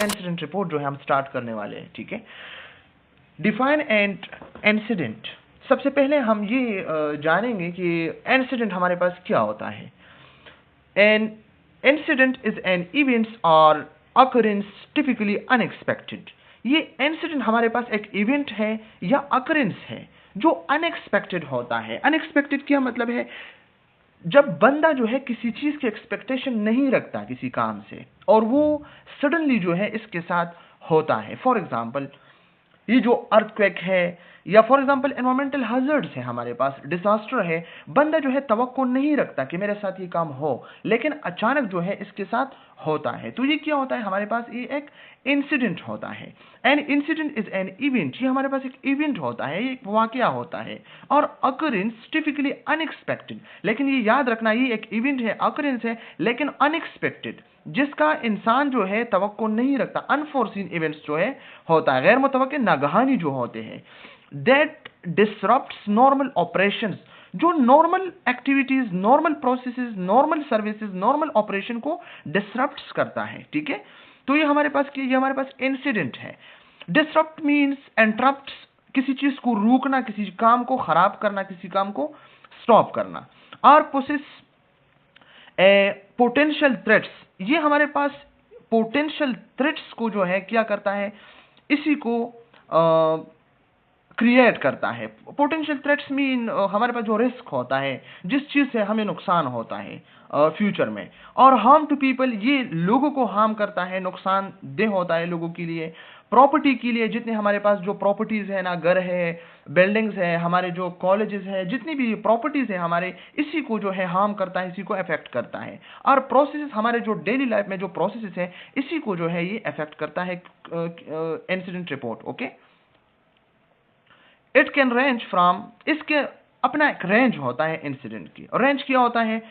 Incident report जो है हम स्टार्ट करने वाले हैं, ठीक है। Define and incident. सबसे पहले हम ये जानेंगे कि इंसिडेंट हमारे पास क्या होता है। An incident is an events और अकरेंस टिपिकली अनएक्सपेक्टेड। ये इंसिडेंट हमारे पास एक इवेंट है या अकरेंस है जो अनएक्सपेक्टेड होता है। अनएक्सपेक्टेड क्या मतलब है? जब बंदा जो है किसी चीज की एक्सपेक्टेशन नहीं रखता किसी काम से और वो सडनली जो है इसके साथ होता है। फॉर एग्जाम्पल ये जो अर्थक्वेक है या फॉर एग्जांपल एनवायरमेंटल हैजर्ड्स है, हमारे पास डिजास्टर है, बंदा जो है तवक्को नहीं रखता कि मेरे साथ ये काम हो, लेकिन अचानक जो है इसके साथ होता है। तो ये क्या होता है? हमारे पास ये एक इंसिडेंट होता है। An incident is an event. ये हमारे पास एक इवेंट होता है, एक वाकया होता है। और अकरेंस टिपिकली अनएक्सपेक्टेड। लेकिन ये याद रखना, ये एक इवेंट है, अकरेंस है, लेकिन अनएक्सपेक्टेड, जिसका इंसान जो है तवक्को नहीं रखता। अनफोर्सीन इवेंट्स जो है होता है, गैर मुतवक्के नागहानी जो होते हैं। दैट डिसरप्ट्स नॉर्मल ऑपरेशंस, जो normal activities, normal processes, normal services, normal operation को डिसरप्ट्स करता है, ठीक है। तो ये हमारे पास इंसिडेंट है। डिसरप्ट मींस इंटरप्ट्स, किसी चीज को रोकना, किसी काम को खराब करना, किसी काम को स्टॉप करना। और पोसेस पोटेंशियल थ्रेट्स, ये हमारे पास पोटेंशियल थ्रेट्स को जो है क्या करता है, इसी को क्रिएट करता है। पोटेंशियल थ्रेट्स मीन हमारे पास जो रिस्क होता है, जिस चीज से हमें नुकसान होता है फ्यूचर में। और हार्म टू पीपल, ये लोगों को हार्म करता है, नुकसानदेह होता है लोगों के लिए। प्रॉपर्टी के लिए, जितने हमारे पास जो प्रॉपर्टीज है ना, घर है, बिल्डिंग्स है, हमारे जो कॉलेजेस है, जितनी भी प्रॉपर्टीज है हमारे, इसी को जो है हार्म करता है, इसी को अफेक्ट करता है। और प्रोसेस, हमारे जो डेली लाइफ में जो प्रोसेस है, इसी को जो है ये अफेक्ट करता है incident report, okay. It can range from, इसके अपना एक रेंज होता है इंसिडेंट की। और रेंज क्या होता है?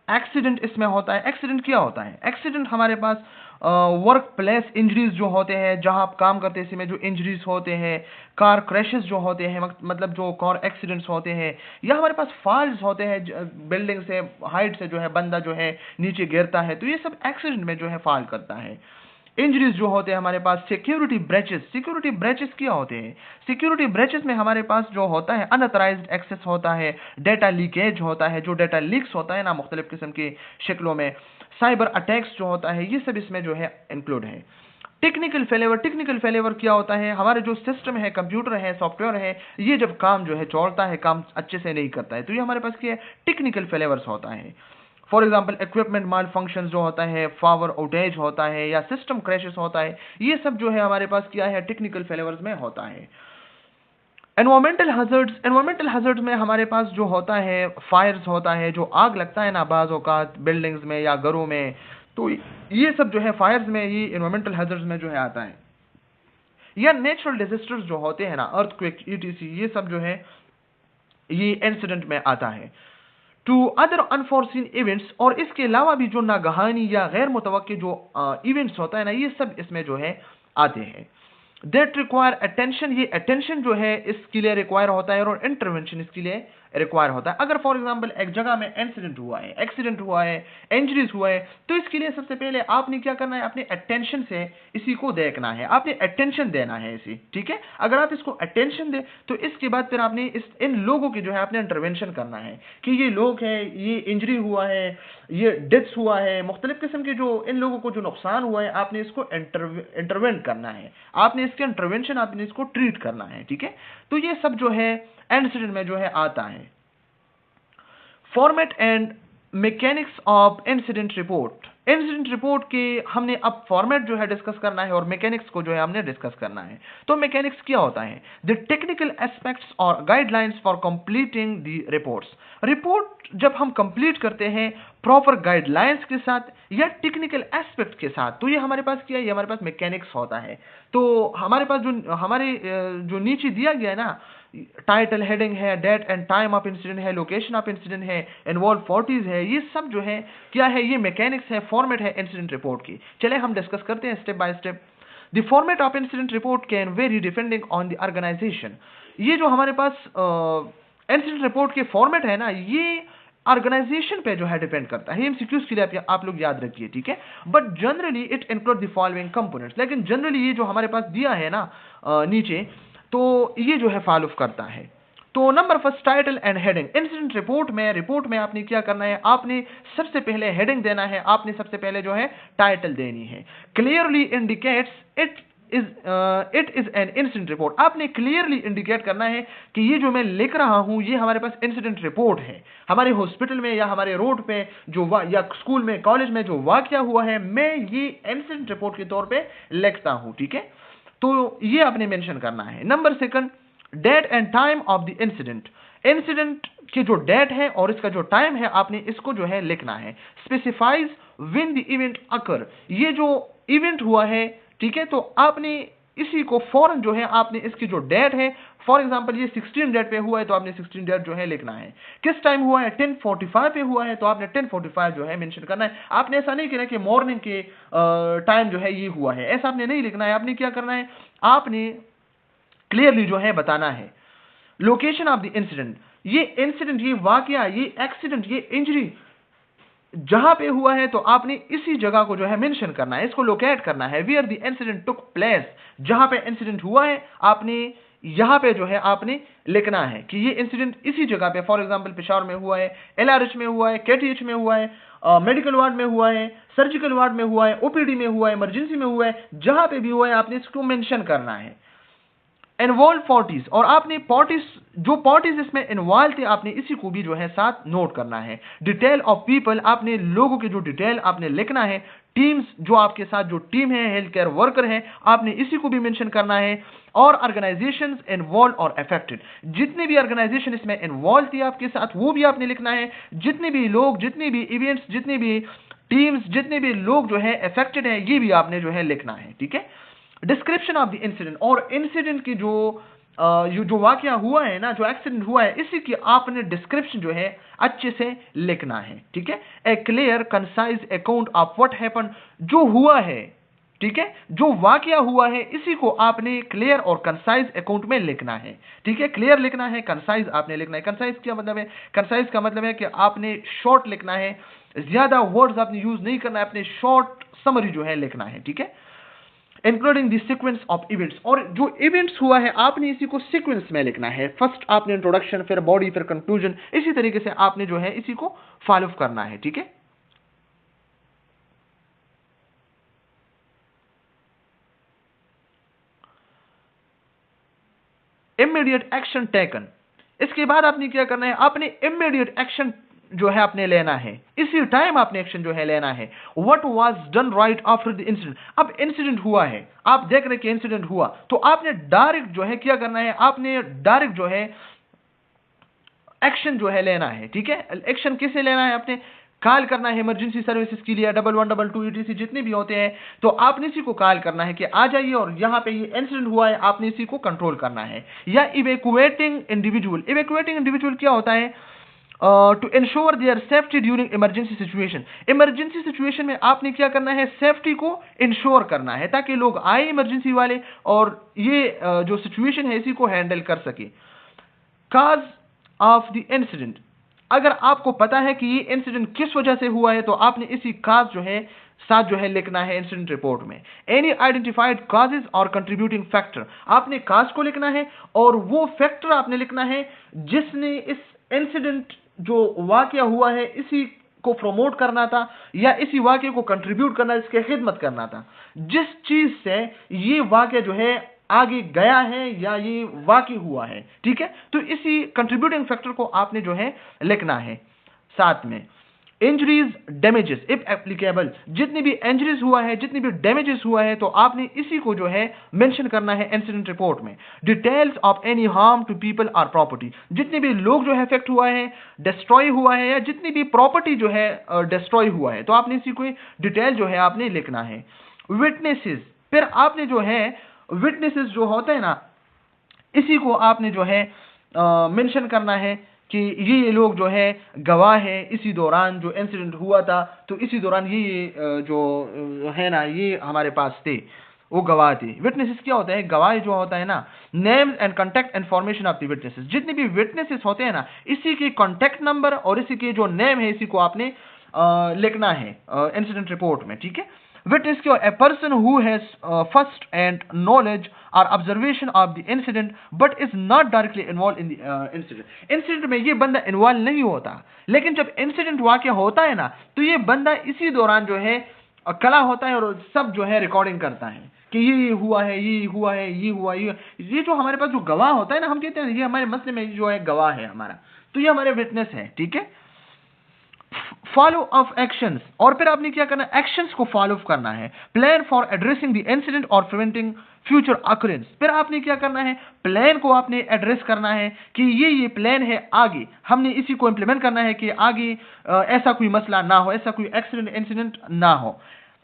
एक्सीडेंट इसमें होता है। एक्सीडेंट क्या होता है? एक्सीडेंट हमारे पास वर्क प्लेस इंजरीज जो होते हैं, जहां आप काम करते हैं इसी में जो इंजरीज होते हैं, कार क्रैशेस जो होते हैं, मतलब जो कार एक्सीडेंट्स होते हैं, या हमारे पास फॉल्स होते हैं, बिल्डिंग से, हाइट से जो है बंदा जो है नीचे गिरता है, तो ये सब एक्सीडेंट में जो है फॉल करता है। इंजरीज जो होते हैं हमारे पास, सिक्योरिटी ब्रेचेस। सिक्योरिटी ब्रेचेस क्या होते हैं? सिक्योरिटी ब्रेचेस में हमारे पास जो होता है अनऑथराइज्ड एक्सेस होता है, डेटा लीकेज होता है, जो डेटा लीक्स होता है ना मुख्तलिफ किस्म की शक्लों में, साइबर अटैक्स जो होता है, ये सब इसमें जो है इंक्लूड है। Technical failure. टेक्निकल फेलियर क्या होता है? हमारे जो सिस्टम है, कंप्यूटर है, सॉफ्टवेयर है, ये जब काम जो है चलता है, काम अच्छे से नहीं करता है, तो ये हमारे पास क्या है? टेक्निकल फेलियर्स होता है। For example equipment mall function जो होता है, पावर आउटेज होता है, या सिस्टम क्रैशेस होता है, ये सब जो है हमारे पास क्या है? टेक्निकल फेलियर्स में होता है। Environmental hazards. एनवायरमेंटल हैजर्ड्स में हमारे पास जो होता है फायर्स होता है, जो आग लगता है ना बाज़ औक़ात बिल्डिंग्स में या घरों में, तो ये सब जो है फायर्स में, ये एनवायरमेंटल हैजर्ड्स में जो है आता है। या नेचुरल डिजास्टर्स जो होते हैं ना, अर्थक्वेक, ईटीसी, ये सब जो है ये इंसिडेंट में आता है। टू अदर अनफोर्सीन इवेंट्स, और इसके अलावा भी जो नागहानी या गैर मुतवक्के जो इवेंट्स होता है ना, ये सब इसमें जो है आते हैं। दैट रिक्वायर अटेंशन, ये अटेंशन जो है इसके लिए रिक्वायर होता है, और इंटरवेंशन इसके लिए रिक्वायर होता है। अगर फॉर एग्जांपल एक जगह में इंसिडेंट हुआ है, एक्सीडेंट हुआ है, इंजरीज हुआ है, तो इसके लिए सबसे पहले आपने क्या करना है? अपने अटेंशन से इसी को देखना है, आपने अटेंशन देना है इसी, ठीक है। अगर आप इसको अटेंशन दे तो इसके बाद फिर आपने इन लोगों की जो है आपने इंटरवेंशन करना है कि ये लोग हैं, ये इंजरी हुआ है, ये डेथ्स हुआ है, मुख्तलिफ किस्म के जो इन लोगों को जो नुकसान हुआ है, आपने इसको इंटरवेंट करना है, आपने इसके इंटरवेंशन, आपने इसको ट्रीट करना है, ठीक है। तो ये सब जो है इंसिडेंट में जो है आता है। Format and mechanics of incident report. Incident report के हमने अब फॉर्मेट जो है डिस्कस करना है, और मैकेनिक्स को जो है हमने डिस्कस करना है। तो मैकेनिक्स क्या होता है? द टेक्निकल एस्पेक्ट्स और guidelines for completing the reports. Report जब हम कंप्लीट करते हैं प्रॉपर गाइडलाइंस के साथ या टेक्निकल एस्पेक्ट के साथ, तो ये हमारे पास क्या है? ये हमारे पास मैकेनिक्स होता है। तो हमारे पास जो नीचे दिया गया है ना, टाइटल, हेडिंग है, date and time of incident है, लोकेशन ऑफ इंसिडेंट है, इन्वॉल्व पार्टीज है, ये सब जो है क्या है? ये मैकेनिक्स है, फॉर्मेट है इंसिडेंट रिपोर्ट की। चले हम डिस्कस करते हैं step by step. The format of incident report can vary depending on the organisation. ये जो हमारे पास इंसिडेंट रिपोर्ट के फॉर्मेट है ना, ये ऑर्गेनाइजेशन पे जो है डिपेंड करता है। एमसीक्यूज के लिए आप लोग याद रखिए, ठीक है। But generally it include the following components, लेकिन जनरली ये जो हमारे पास दिया है ना नीचे, तो ये जो है फॉलो करता है। तो number first, title and heading. Incident report में आपने क्या करना है, आपने सबसे पहले हेडिंग देना है, आपने सबसे पहले जो है टाइटल देनी है। Clearly indicates it is an incident report. आपने क्लियरली इंडिकेट करना है कि ये जो मैं लिख रहा हूं ये हमारे पास इंसिडेंट रिपोर्ट है। हमारे हॉस्पिटल में या हमारे रोड पे जो या स्कूल में कॉलेज में जो वाकया हुआ है, मैं ये इंसिडेंट रिपोर्ट के तौर पे लिखता हूं, ठीक है। तो ये आपने मेंशन करना है। Number second, date and time of the incident की जो डेट है और इसका जो टाइम है, आपने इसको जो है लिखना है। Specifies when the event occur, ये जो इवेंट हुआ है, ठीक है, तो आपने इसी को फौरन जो है आपने इसकी जो डेट है, फॉर एग्जांपल ये 16 डेट पे हुआ है तो आपने 16 डेट जो है लिखना है। किस टाइम हुआ है, 10:45 पे हुआ है तो आपने 10:45 जो है मेंशन करना है। आपने ऐसा नहीं कहना कि मॉर्निंग के टाइम जो है ये हुआ है, ऐसा आपने नहीं लिखना है। आपने क्या करना है, आपने क्लियरली जो है बताना है। लोकेशन ऑफ द इंसिडेंट, ये इंसिडेंट, ये वाकया, ये एक्सीडेंट, ये इंजरी जहां पे हुआ है तो आपने इसी जगह को जो है मेंशन करना है, इसको लोकेट करना है। Where the incident took place, जहां पे इंसिडेंट हुआ है आपने यहां पे जो है आपने लिखना है कि ये इंसिडेंट इसी जगह पे, फॉर एग्जांपल पेशावर में हुआ है, एलआरएच में हुआ है, केटीएच में हुआ है, मेडिकल वार्ड में हुआ है, सर्जिकल वार्ड में हुआ है, ओपीडी में हुआ है, इमरजेंसी में हुआ है, जहां पे भी हुआ है आपने इसको मेंशन करना है। इन्वॉल्व पार्टीज, और आपने पार्टीज, जो पार्टीज इसमें इन्वॉल्व थे, आपने इसी को भी जो है साथ नोट करना है। डिटेल ऑफ पीपल, आपने लोगों के जो डिटेल आपने लिखना है। टीम्स, जो आपके साथ जो टीम है, हेल्थ केयर वर्कर है, आपने इसी को भी मेंशन करना है। और ऑर्गेनाइजेशंस इन्वॉल्व और अफेक्टेड, जितने भी ऑर्गेनाइजेशन इसमें इन्वॉल्व थी आपके साथ वो भी आपने लिखना है। जितने भी लोग, जितने भी इवेंट्स, जितने भी टीम्स, जितने भी लोग जो है अफेक्टेड है, ये भी आपने जो है लिखना है, ठीक है। डिस्क्रिप्शन ऑफ द इंसिडेंट, और इंसिडेंट की जो वाकया हुआ है ना, जो एक्सीडेंट हुआ है, इसी की आपने डिस्क्रिप्शन जो है अच्छे से लिखना है, ठीक है। A clear concise account of what happened, जो हुआ है, ठीक है, जो वाकया हुआ है, इसी को आपने क्लियर और कंसाइज अकाउंट में लिखना है, ठीक है। क्लियर लिखना है, कंसाइज आपने लिखना है। कंसाइज क्या मतलब है, कंसाइज का मतलब है कि आपने शॉर्ट लिखना है, ज्यादा वर्ड्स आपने यूज नहीं करना है, आपने शॉर्ट समरी जो है लिखना है, ठीक है। Including the sequence of events, और जो इवेंट्स हुआ है आपने इसी को सीक्वेंस में लिखना है। फर्स्ट आपने इंट्रोडक्शन, फिर बॉडी, फिर कंक्लूजन, इसी तरीके से आपने जो है इसी को फॉलो करना है, ठीक है। इमीडिएट एक्शन टेकन, इसके बाद आपने क्या करना है, आपने इमीडिएट एक्शन जो है आपने लेना है, इसी टाइम आपने एक्शन जो है लेना है। What was done right after the incident, अब इंसिडेंट हुआ है, आप देख रहे कि इंसिडेंट हुआ, तो आपने डायरेक्ट जो है क्या करना है, आपने डायरेक्ट जो है एक्शन जो है लेना है, ठीक है। एक्शन किसे लेना है, आपने कॉल करना है इमरजेंसी सर्विसेज के लिए, 1112 ETC जितने भी होते हैं, तो आपने इसी को कॉल करना है कि आ जाइए और यहाँ पे ये इंसिडेंट हुआ है, आपने इसी को कंट्रोल करना है। या इवैक्यूएटिंग इंडिविजुअल, इवैक्यूएटिंग इंडिविजुअल क्या होता है, to ensure their safety during emergency situation. Emergency situation में आपने क्या करना है, सेफ्टी को इंश्योर करना है, ताकि लोग आए इमरजेंसी वाले और ये जो सिचुएशन है इसी को हैंडल कर सके। काज ऑफ द इंसिडेंट, अगर आपको पता है कि ये इंसिडेंट किस वजह से हुआ है, तो आपने इसी काज जो है साथ जो है लिखना है इंसिडेंट रिपोर्ट में। एनी आइडेंटिफाइड कॉजेज और कंट्रीब्यूटिंग फैक्टर, आपने काज को लिखना है और वो फैक्टर आपने लिखना है जिसने इस इंसिडेंट जो वाकया हुआ है इसी को प्रमोट करना था, या इसी वाकये को कंट्रीब्यूट करना, इसकी खिदमत करना था, जिस चीज से ये वाकया जो है आगे गया है या ये वाकई हुआ है, ठीक है। तो इसी कंट्रीब्यूटिंग फैक्टर को आपने जो है लिखना है। साथ में इंजरीज, डैमेजेस इफ एप्लीकेबल, जितनी भी इंजरीज हुआ है, जितनी भी डैमेजेस हुआ है, तो आपने इसी को जो है मेंशन करना है इंसिडेंट रिपोर्ट में। Details of any harm to people और प्रॉपर्टी, जितने भी लोग जो है इफेक्ट हुआ है, डिस्ट्रॉय हुआ है, या जितनी भी प्रॉपर्टी जो है डिस्ट्रॉय हुआ है, तो आपने इसी को डिटेल जो है आपने लिखना है। विटनेसेस, फिर आपने जो है विटनेसेस जो होते हैं ना, इसी को आपने जो है मेंशन करना है कि ये लोग जो है गवाह है इसी दौरान जो इंसिडेंट हुआ था, तो इसी दौरान ये जो है ना ये हमारे पास थे। वो गवाह थे। विटनेसेस क्या होता है? गवाह जो होता है ना, names and contact information of the witnesses. जितने भी विटनेसेस होते हैं ना, इसी के कॉन्टैक्ट नंबर और इसी के जो नेम है, इसी को आपने लिखना है इंसिडेंट रिपोर्ट में, ठीक है। विटनेस क्या? A person who has first and knowledge और observation of the incident but is not directly involve in the incident. Incident में ये बंदा इन्वॉल्व नहीं होता, लेकिन जब इंसिडेंट वाकया होता है ना, तो ये बंदा इसी दौरान जो है कला होता है और सब जो है रिकॉर्डिंग करता है कि ये हुआ है, ये हुआ है, ये हुआ, ये जो हमारे पास जो गवाह होता है ना, हम कहते हैं ये हमारे मसले में जो है गवाह है हमारा, तो ये हमारे विटनेस है, ठीक है। फॉलो ऑफ एक्शंस, और फिर आपने क्या करना है? एक्शंस को फॉलो करना है। Plan for addressing the incident और प्रिवेंटिंग फ्यूचर अकरेंस। फिर आपने क्या करना है? प्लान को आपने एड्रेस करना है कि ये प्लान है, आगे हमने इसी को इंप्लीमेंट करना है कि आगे ऐसा कोई मसला ना हो, ऐसा कोई एक्सीडेंट इंसिडेंट ना हो।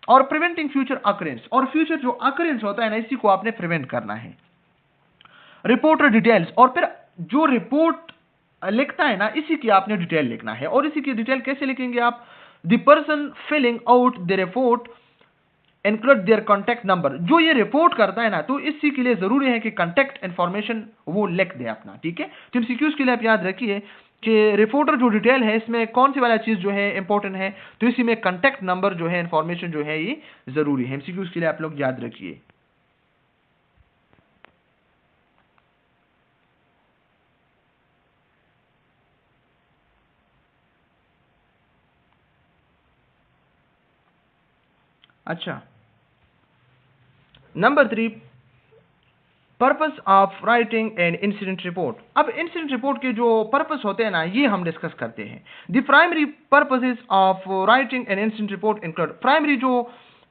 और प्रिवेंटिंग फ्यूचर अकरेंस, और फ्यूचर जो अकरेंस होता है ना, इसी को आपने प्रिवेंट करना है। रिपोर्टर डिटेल्स, और फिर जो रिपोर्ट लिखता है ना, इसी की आपने डिटेल लिखना है। और इसी की डिटेल कैसे लिखेंगे आप? The person filling out the report include their contact number. जो ये रिपोर्ट करता है ना, तो इसी के लिए जरूरी है कि कॉन्टैक्ट इंफॉर्मेशन वो लिख दे अपना, ठीक है। तो एमसीक्यूज के लिए आप याद रखिए कि रिपोर्टर जो डिटेल है, इसमें कौन सी वाला चीज जो है इंपॉर्टेंट है, तो इसी में कॉन्टैक्ट नंबर जो है, इंफॉर्मेशन जो है, ये जरूरी है। एमसीक्यूज के लिए आप लोग याद रखिए। अच्छा, number 3, purpose of writing an incident report. अब इंसिडेंट रिपोर्ट के जो पर्पस होते हैं ना, ये हम डिस्कस करते हैं। The primary purposes of writing an incident report include. Primary जो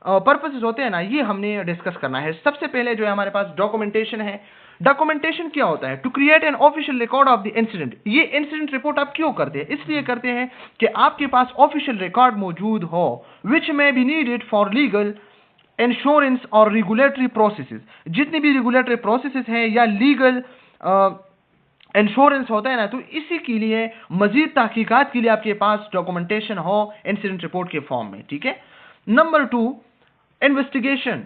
पर्पसेस होते हैं ना, ये हमने डिस्कस करना है। सबसे पहले जो है हमारे पास डॉक्यूमेंटेशन है। डॉक्यूमेंटेशन क्या होता है? To create an official record of the incident. ये इंसिडेंट रिपोर्ट आप क्यों करते हैं? इसलिए करते हैं कि आपके पास ऑफिशियल रिकॉर्ड मौजूद हो, which may be needed for legal insurance और रेगुलेटरी प्रोसेसेस। जितनी भी रेगुलेटरी प्रोसेसेस हैं या लीगल इंश्योरेंस होता है ना, तो इसी के लिए मजीद तहकीकात के लिए आपके पास डॉक्यूमेंटेशन हो इंसिडेंट रिपोर्ट के फॉर्म में, ठीक है। Number 2, investigation,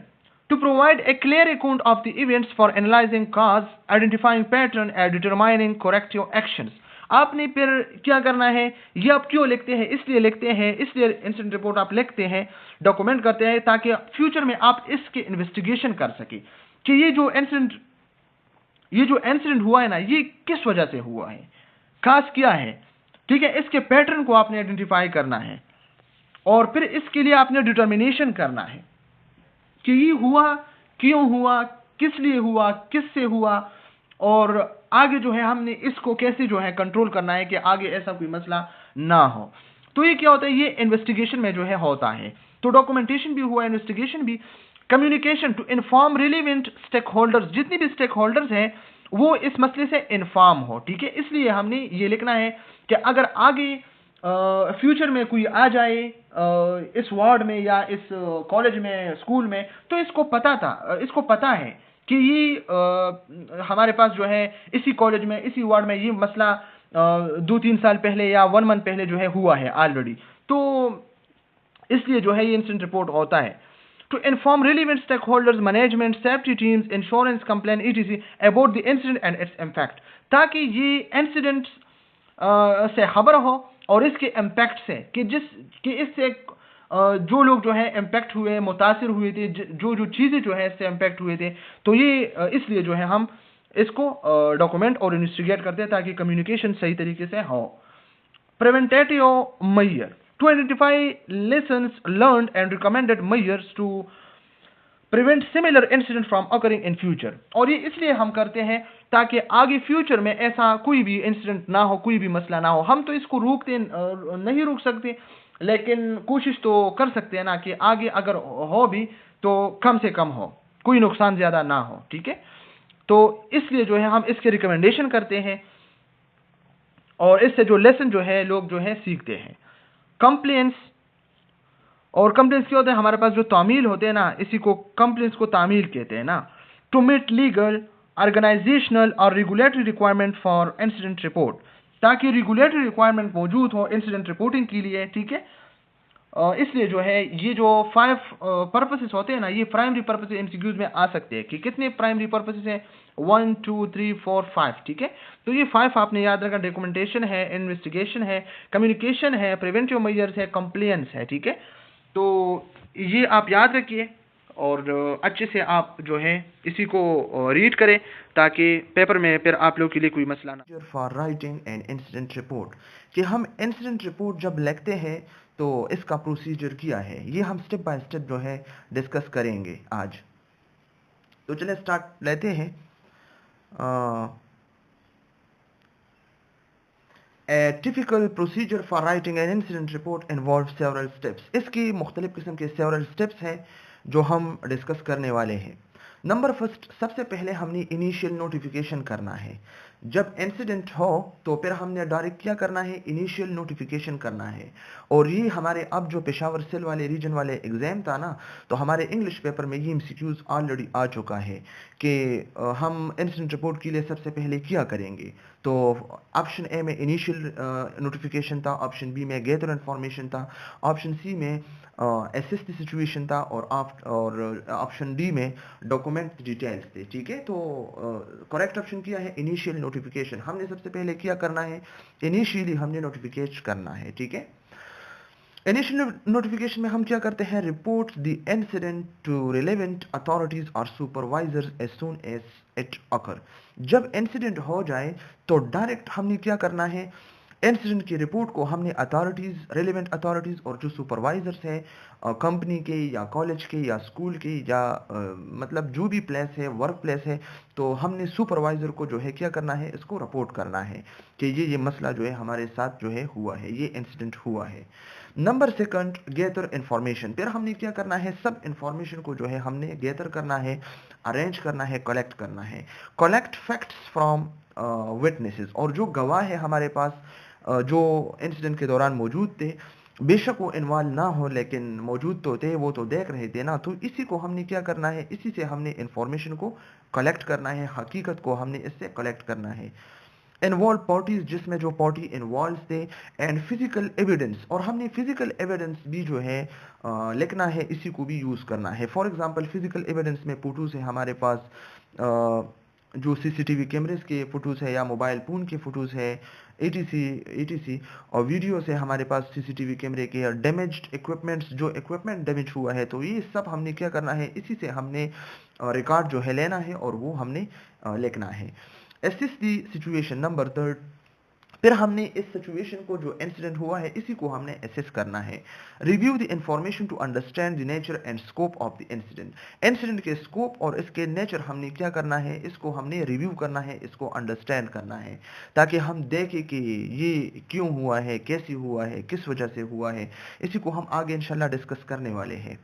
to provide a clear account of the events for analysing cause, identifying pattern and determining corrective actions. आपने फिर क्या करना है? ये आप क्यों लिखते हैं? इसलिए लिखते हैं, इसलिए इंसिडेंट रिपोर्ट आप लिखते हैं, डॉक्यूमेंट करते हैं, ताकि फ्यूचर में आप इसके इन्वेस्टिगेशन कर सके कि ये जो इंसिडेंट हुआ है ना, ये किस वजह से हुआ है, खास क्या है, ठीक है। इसके पैटर्न को आपने आइडेंटिफाई करना है और फिर इसके लिए आपने डिटर्मिनेशन करना है कि ये हुआ, क्यों हुआ, किस लिए हुआ, किससे हुआ, और आगे जो है हमने इसको कैसे जो है कंट्रोल करना है कि आगे ऐसा कोई मसला ना हो। तो ये क्या होता है? ये इन्वेस्टिगेशन में जो है होता है। तो डॉक्यूमेंटेशन भी हुआ, इन्वेस्टिगेशन भी। Communication, to inform relevant stakeholders. जितने भी स्टेक होल्डर्स हैं वो इस मसले से इन्फॉर्म हो, ठीक है। इसलिए हमने ये लिखना है कि अगर आगे फ्यूचर में कोई आ जाए इस वार्ड में या इस कॉलेज में, स्कूल में, तो इसको पता है कि ये हमारे पास जो है इसी कॉलेज में, इसी वार्ड में ये मसला 2-3 साल पहले या 1 मंथ पहले जो है हुआ है ऑलरेडी। तो इसलिए जो है ये इंसिडेंट रिपोर्ट होता है। To inform relevant stakeholders, management, safety teams, insurance complain etc about the incident and its impact, ताकि ये इंसिडेंट से खबर हो और इसके इम्पैक्ट से कि इससे जो लोग जो है इम्पैक्ट हुए, मुतासिर हुए थे, जो चीज़ें जो है इससे इम्पैक्ट हुए थे, तो ये इसलिए जो है हम इसको डॉक्यूमेंट और इन्वेस्टिगेट करते हैं ताकि कम्युनिकेशन सही तरीके से हो। Preventive measure, to identify lessons learned and recommended measures to prevent similar incident from occurring in future. और ये इसलिए हम करते हैं ताकि आगे फ्यूचर में ऐसा कोई भी इंसिडेंट ना हो, कोई भी मसला ना हो। हम तो इसको नहीं रोक सकते, लेकिन कोशिश तो कर सकते हैं ना कि आगे अगर हो भी तो कम से कम हो, कोई नुकसान ज्यादा ना हो, ठीक है। तो इसलिए जो है हम इसके रिकमेंडेशन करते हैं और इससे जो लेसन जो है लोग जो है सीखते हैं। कंप्लेंट्स, और कंप्लेंट्स क्या होते हैं? हमारे पास जो तामील होते हैं ना, इसी को कंप्लेंट्स को तामील कहते हैं ना। टू मीट लीगल, ऑर्गेनाइजेशनल और regulatory requirement for incident report, ताकि रेगुलेटरी रिक्वायरमेंट मौजूद हो इंसिडेंट रिपोर्टिंग के लिए, ठीक है। इसलिए जो है ये जो 5 पर्पसेस होते हैं ना, ये प्राइमरी पर्पसेस एमसीक्यूज में आ सकते हैं कि कितने प्राइमरी पर्पसेस हैं, 1 2 3 4 5, ठीक है। तो ये 5 आपने याद रखा, डॉक्यूमेंटेशन है, इन्वेस्टिगेशन है, कम्युनिकेशन है, प्रिवेंटिव मेजर्स है, कंप्लेंस है, ठीक है। तो ये आप याद रखिए और अच्छे से आप जो है इसी को रीड करें ताकि पेपर में फिर आप लोग के लिए कोई मसला ना। For writing an incident report, कि हम इंसिडेंट रिपोर्ट जब लिखते हैं तो इसका प्रोसीजर क्या है, ये हम स्टेप बाय स्टेप जो है डिस्कस करेंगे आज। तो चलिए स्टार्ट लेते हैं। A typical procedure for writing an incident report involves several steps. इसकी मुख्तलिफ किस्म के several steps हैं जो हम डिस्कस करने वाले हैं। नंबर फर्स्ट, सबसे पहले हमने इनिशियल नोटिफिकेशन करना है। जब इंसिडेंट हो तो फिर हमने डायरेक्ट क्या करना है, इनिशियल नोटिफिकेशन करना है। और ये हमारे अब जो पेशावर सेल वाले रीजन वाले एग्जाम था ना, तो हमारे इंग्लिश पेपर में ये एमसीक्यूज ऑलरेडी आ चुका है कि हम इंसिडेंट रिपोर्ट के लिए सबसे पहले क्या करेंगे। तो ऑप्शन ए में इनिशियल नोटिफिकेशन था, ऑप्शन बी में गैदर इन्फॉर्मेशन था, ऑप्शन सी में एसेस द सिचुएशन था, और ऑप्शन डी में डॉक्यूमेंट डिटेल्स थे, ठीक है। तो करेक्ट ऑप्शन क्या है, इनिशियल नोटिफिकेशन। हमने सबसे पहले क्या करना है, इनिशियली हमने नोटिफिकेट करना है, ठीक है। इनिशियल नोटिफिकेशन में हम क्या करते हैं, report the incident to relevant authorities और supervisors as soon as it occur. जब इंसिडेंट हो जाए तो डायरेक्ट हमने क्या करना है, इंसिडेंट की रिपोर्ट को हमने अथॉरिटीज, रिलेवेंट अथॉरिटीज और जो सुपरवाइजर्स है कंपनी के या कॉलेज के या स्कूल के या मतलब जो भी प्लेस है, वर्क प्लेस है, तो हमने सुपरवाइजर को जो है क्या करना है, इसको रिपोर्ट करना है कि ये मसला जो है हमारे साथ जो है हुआ है, ये इंसिडेंट हुआ है। Number second, gather information. फिर हमने क्या करना है, सब इंफॉर्मेशन को जो है हमने गैदर करना है, अरेंज करना है, कलेक्ट करना है। कलेक्ट फैक्ट्स फ्रॉम विटनेसेस, और जो गवाह है हमारे पास जो इंसिडेंट के दौरान मौजूद थे, बेशक वो इन्वॉल्व ना हो लेकिन मौजूद तो थे, वो तो देख रहे थे ना, तो इसी को हमने क्या करना है, इसी से हमने इंफॉर्मेशन को कलेक्ट करना है, हकीकत को हमने इससे कलेक्ट करना है। इन्वॉल्व पार्टीज, जिसमें जो पार्टी इन्वॉल्व थे, एंड फिजिकल एविडेंस, और हमने फिजिकल एविडेंस भी जो है लिखना है, इसी को भी यूज़ करना है। फॉर एग्जांपल फिजिकल एविडेंस में फोटोज है हमारे पास, जो सीसीटीवी कैमरेज के फोटोज है या मोबाइल फ़ोन के फोटोज है, एटीसी एटीसी, और वीडियो से हमारे पास सीसीटीवी कैमरे के, या डैमेज्ड इक्विपमेंट्स, जो इक्विपमेंट डैमेज हुआ है, तो ये सब हमने क्या करना है, इसी से हमने रिकॉर्ड जो है लेना है और वो हमने लिखना है। Assess the situation, number third, फिर हमने इस सिचुएशन को, जो इंसिडेंट हुआ है, इसी को हमने एसेस करना है। Review the information to understand the nature and scope of the incident. Incident के स्कोप और इसके नेचर हमने क्या करना है, इसको हमने रिव्यू करना है, इसको अंडरस्टैंड करना है, ताकि हम देखें कि ये क्यों हुआ है, कैसे हुआ है, किस वजह से हुआ है। इसी को हम आगे इंशाल्लाह डिस्कस करने वाले हैं।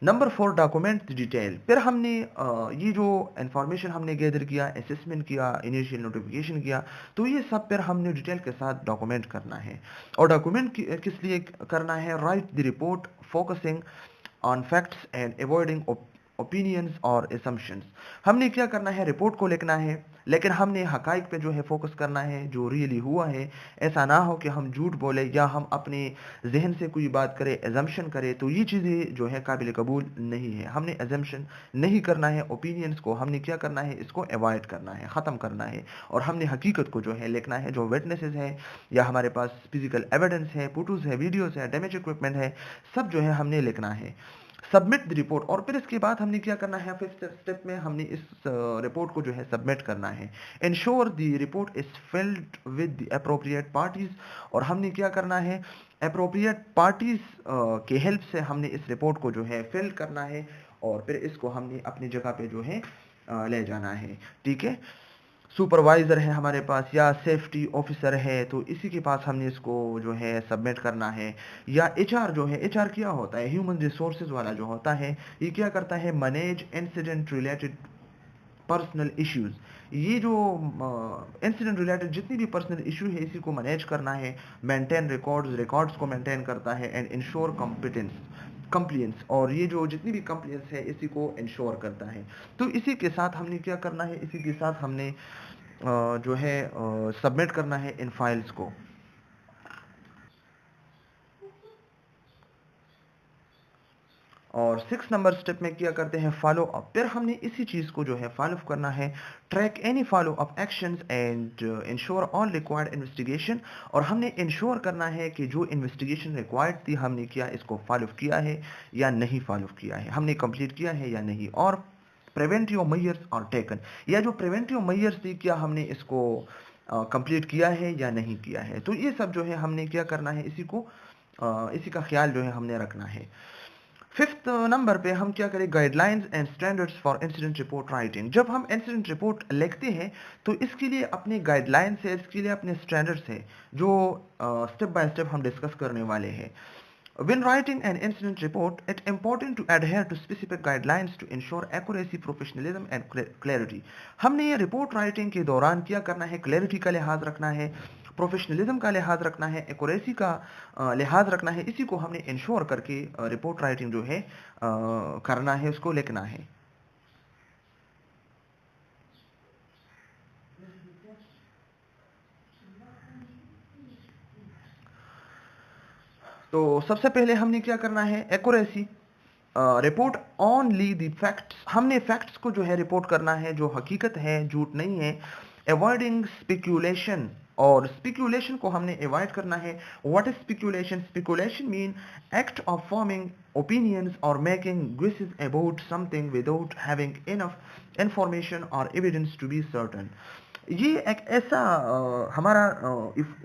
Number four, document detail. फिर हमने ये जो इंफॉर्मेशन हमने गैदर किया, असेसमेंट किया, इनिशियल नोटिफिकेशन किया, तो ये सब फिर हमने डिटेल के साथ डॉक्यूमेंट करना है। और डॉक्यूमेंट किस लिए करना है, right the report focusing on facts and avoiding opinions और असम्पशंस। हमने क्या करना है, रिपोर्ट को लिखना है, लेकिन हमने हकाइक पे जो है फोकस करना है, जो रियली हुआ है। ऐसा ना हो कि हम झूठ बोले या हम अपने जहन से कोई बात करें, एजम्पशन करें, तो ये चीज़ें जो है काबिल कबूल नहीं है। हमने एजम्पशन नहीं करना है, ओपिनियंस को हमने क्या करना है, इसको अवॉइड करना है, ख़त्म करना है, और हमने हकीकत को जो है लिखना है, जो विटनेसेस है या हमारे पास फिजिकल एविडेंस है, फोटोज़ है, वीडियोज़ है, डैमेज इक्विपमेंट है, सब जो है हमने लिखना है। सबमिट द रिपोर्ट, और फिर इसके बाद हमने क्या करना है, फिफ्थ स्टेप में हमने इस रिपोर्ट को जो है सबमिट करना है। Ensure the report is filled with the appropriate parties, और हमने क्या करना है, अप्रोप्रिएट पार्टीज के हेल्प से हमने इस रिपोर्ट को जो है फिल करना है, और फिर इसको हमने अपनी जगह पे जो है ले जाना है, ठीक है। सुपरवाइज़र है हमारे पास या सेफ्टी ऑफिसर है, तो इसी के पास हमने इसको जो है सबमिट करना है। या एचआर जो है, एचआर क्या होता है, ह्यूमन रिसोर्सेज वाला जो होता है, ये क्या करता है, manage incident related personal issues. ये जो इंसिडेंट रिलेटेड जितनी भी पर्सनल इशू है, इसी को मैनेज करना है, मेंटेन रिकॉर्ड्स को मेंटेन करता है, एंड इंश्योर कंप्लियंस, और ये जो जितनी भी कंप्लियंस है, इसी को इंश्योर करता है। तो इसी के साथ हमने क्या करना है, इसी के साथ हमने जो है सबमिट करना है इन फाइल्स को। और 6 नंबर स्टेप में क्या करते हैं, फॉलो अप। फिर हमने इसी चीज़ को जो है फॉलो अप करना है, track any follow up actions and ensure all required investigation. और हमने इंश्योर करना है कि जो इन्वेस्टिगेशन रिक्वायर्ड थी हमने क्या इसको फॉलो अप किया है या नहीं फॉलो अप किया है, हमने कंप्लीट किया है या नहीं। और प्रिवेंटिव मेजर्स और टेकन, या जो प्रिवेंटिव मेजर्स थी क्या हमने इसको कंप्लीट किया है या नहीं किया है। तो ये सब जो है हमने क्या करना है, इसी का ख्याल जो है हमने रखना है। 5th नंबर पे हम क्या करें, guidelines and standards for incident report writing. जब हम इंसिडेंट रिपोर्ट लिखते हैं तो इसके लिए अपने गाइडलाइंस है, इसके लिए अपने स्टैंडर्ड्स है, जो स्टेप बाय स्टेप हम डिस्कस करने वाले हैं। When writing an incident report, it's important to adhere to specific guidelines to ensure accuracy, professionalism and clarity. हमने ये रिपोर्ट राइटिंग के दौरान क्या करना है, क्लैरिटी का लिहाज रखना है, प्रोफेशनलिज्म का लिहाज रखना है, एक्यूरेसी का लिहाज रखना है। इसी को हमने इंश्योर करके रिपोर्ट राइटिंग जो है करना है, उसको लिखना है। तो सबसे पहले हमने क्या करना है, accuracy. Report only the facts, हमने फैक्ट्स को जो है रिपोर्ट करना है, जो हकीकत है, झूठ नहीं है। अवॉइडिंग स्पेक्यूलेशन, और स्पेक्यूलेशन को हमने अवॉइड करना है। What is speculation? Speculation mean act of forming opinions और making guesses about something without having enough information और एविडेंस टू बी सर्टन। ये एक ऐसा हमारा